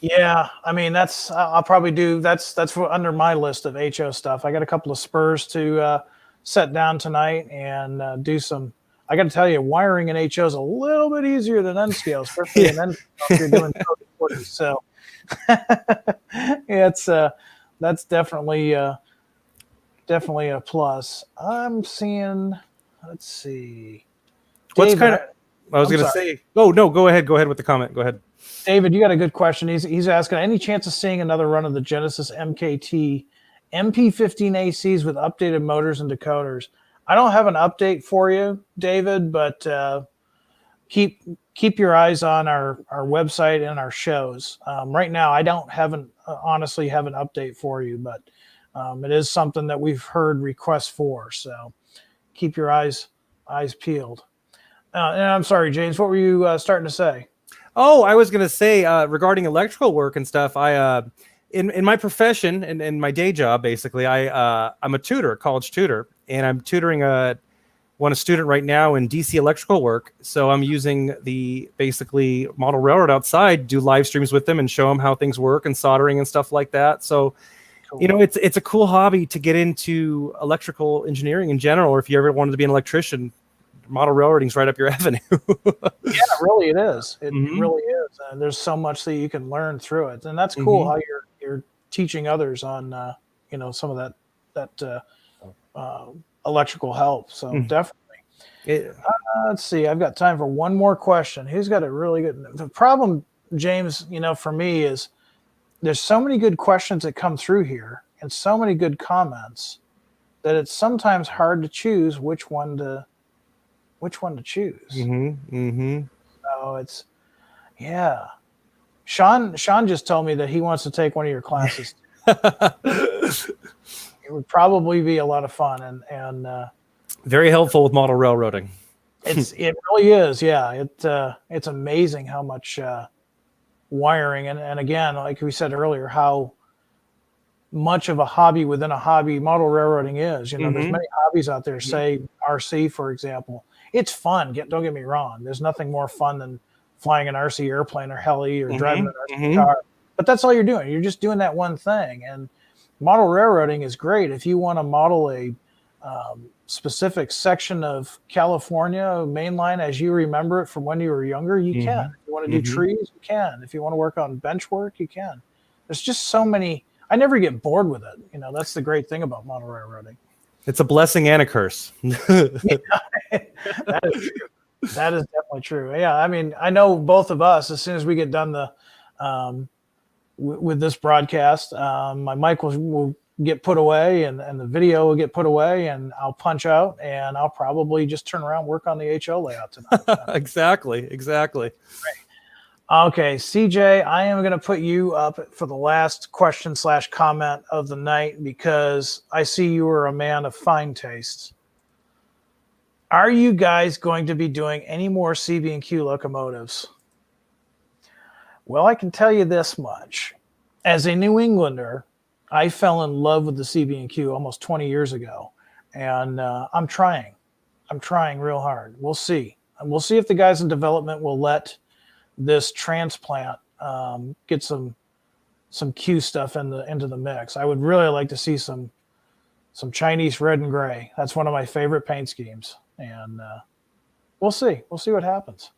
Yeah, I mean I'll probably do that's under my list of HO stuff. I got a couple of spurs to set down tonight and do some. I got to tell you, wiring in HO is a little bit easier than N scale, especially in N scale if you're doing 40. So it's that's definitely a plus. I'm seeing. Let's see. What's kind of? I was going to say. Oh no, go ahead with the comment. Go ahead. David, you got a good question. He's asking, any chance of seeing another run of the Genesis MKT MP15 ACs with updated motors and decoders? I don't have an update for you, David, but keep your eyes on our website and our shows. Right now, I don't honestly have an update for you, but it is something that we've heard requests for. So keep your eyes peeled. And I'm sorry, James, what were you starting to say? Oh, I was going to say regarding electrical work and stuff, I in my profession and in my day job, basically, I'm a tutor, a college tutor, and I'm tutoring a student right now in DC electrical work. So I'm using the basically model railroad outside, do live streams with them and show them how things work and soldering and stuff like that. So, cool. It's a cool hobby to get into electrical engineering in general, or if you ever wanted to be an electrician. Model railroading's right up your avenue. Yeah, really it is. It really is. There's so much that you can learn through it, and that's cool how you're teaching others on some of that electrical help. So definitely. Let's see. I've got time for one more question. Who's got a really good? The problem, James, for me is there's so many good questions that come through here and so many good comments that it's sometimes hard to choose which one to choose. So it's, yeah. Sean just told me that he wants to take one of your classes. It would probably be a lot of fun and very helpful with model railroading. It really is. Yeah. It's amazing how much wiring and again, like we said earlier, how much of a hobby within a hobby model railroading is. You know, there's many hobbies out there, say RC, for example. It's fun. Don't get me wrong. There's nothing more fun than flying an RC airplane or heli or driving an RC car. But that's all you're doing. You're just doing that one thing. And model railroading is great. If you want to model a specific section of California mainline as you remember it from when you were younger, you can. If you want to do trees, you can. If you want to work on bench work, you can. There's just so many. I never get bored with it. You know, that's the great thing about model railroading. It's a blessing and a curse. That is true. That is definitely true. Yeah, I mean, I know both of us, as soon as we get done with this broadcast, my mic will get put away and the video will get put away and I'll punch out and I'll probably just turn around and work on the HO layout tonight. Exactly. Right. Okay, CJ, I am going to put you up for the last question / comment of the night because I see you are a man of fine taste. Are you guys going to be doing any more CB&Q locomotives? Well, I can tell you this much. As a New Englander, I fell in love with the CB&Q almost 20 years ago, and I'm trying. I'm trying real hard. We'll see. And we'll see if the guys in development will let this transplant get some Q stuff into the mix. I would really like to see some Chinese red and gray. That's one of my favorite paint schemes. And we'll see. We'll see what happens.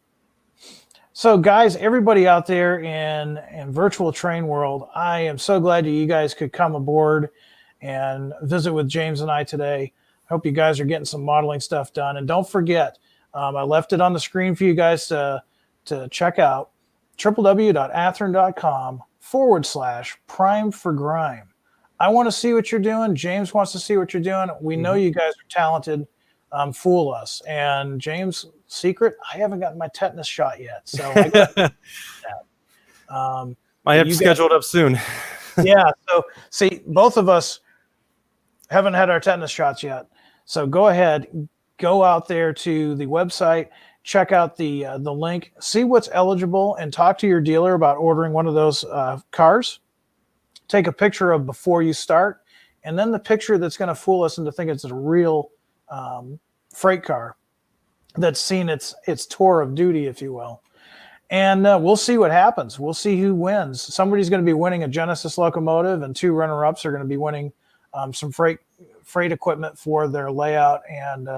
So, guys, everybody out there in virtual train world, I am so glad that you guys could come aboard and visit with James and I today. I hope you guys are getting some modeling stuff done. And don't forget, I left it on the screen for you guys to check out, www.athearn.com/prime for grime. I want to see what you're doing. James wants to see what you're doing. We know you guys are talented. Fool us. And James, secret, I haven't gotten my tetanus shot yet. So I got that. I have scheduled up soon. Yeah. So see, both of us haven't had our tetanus shots yet. So go ahead, go out there to the website, check out the link, see what's eligible, and talk to your dealer about ordering one of those cars. Take a picture of before you start, and then the picture that's going to fool us into thinking it's a real freight car that's seen its tour of duty, if you will. And we'll see what happens. We'll see who wins. Somebody's going to be winning a Genesis locomotive, and 2 runner-ups are going to be winning some freight equipment for their layout. And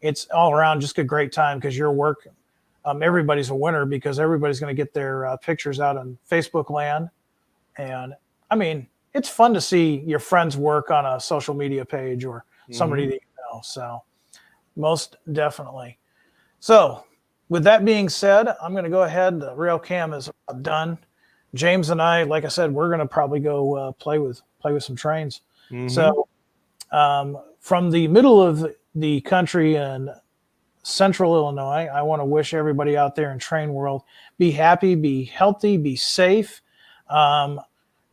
it's all around just a great time because your work, everybody's a winner because everybody's going to get their pictures out on Facebook land. And I mean, it's fun to see your friends' work on a social media page or somebody that you know. So most definitely. So with that being said, I'm going to go ahead. The rail cam is done. James and I, like I said, we're going to probably go play with some trains. So from the middle of the country in central Illinois, I want to wish everybody out there in train world, be happy, be healthy, be safe.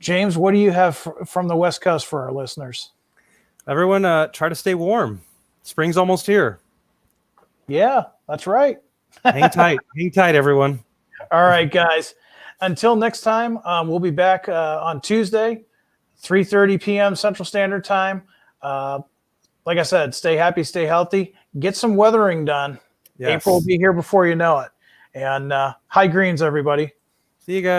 James, what do you have from the West Coast for our listeners? Everyone, try to stay warm. Spring's almost here. Yeah, that's right. Hang tight, everyone. All right, guys. Until next time, we'll be back on Tuesday, 3:30 p.m. Central Standard Time. Like I said, stay happy, stay healthy. Get some weathering done. Yes. April will be here before you know it. And high greens, everybody. See you guys.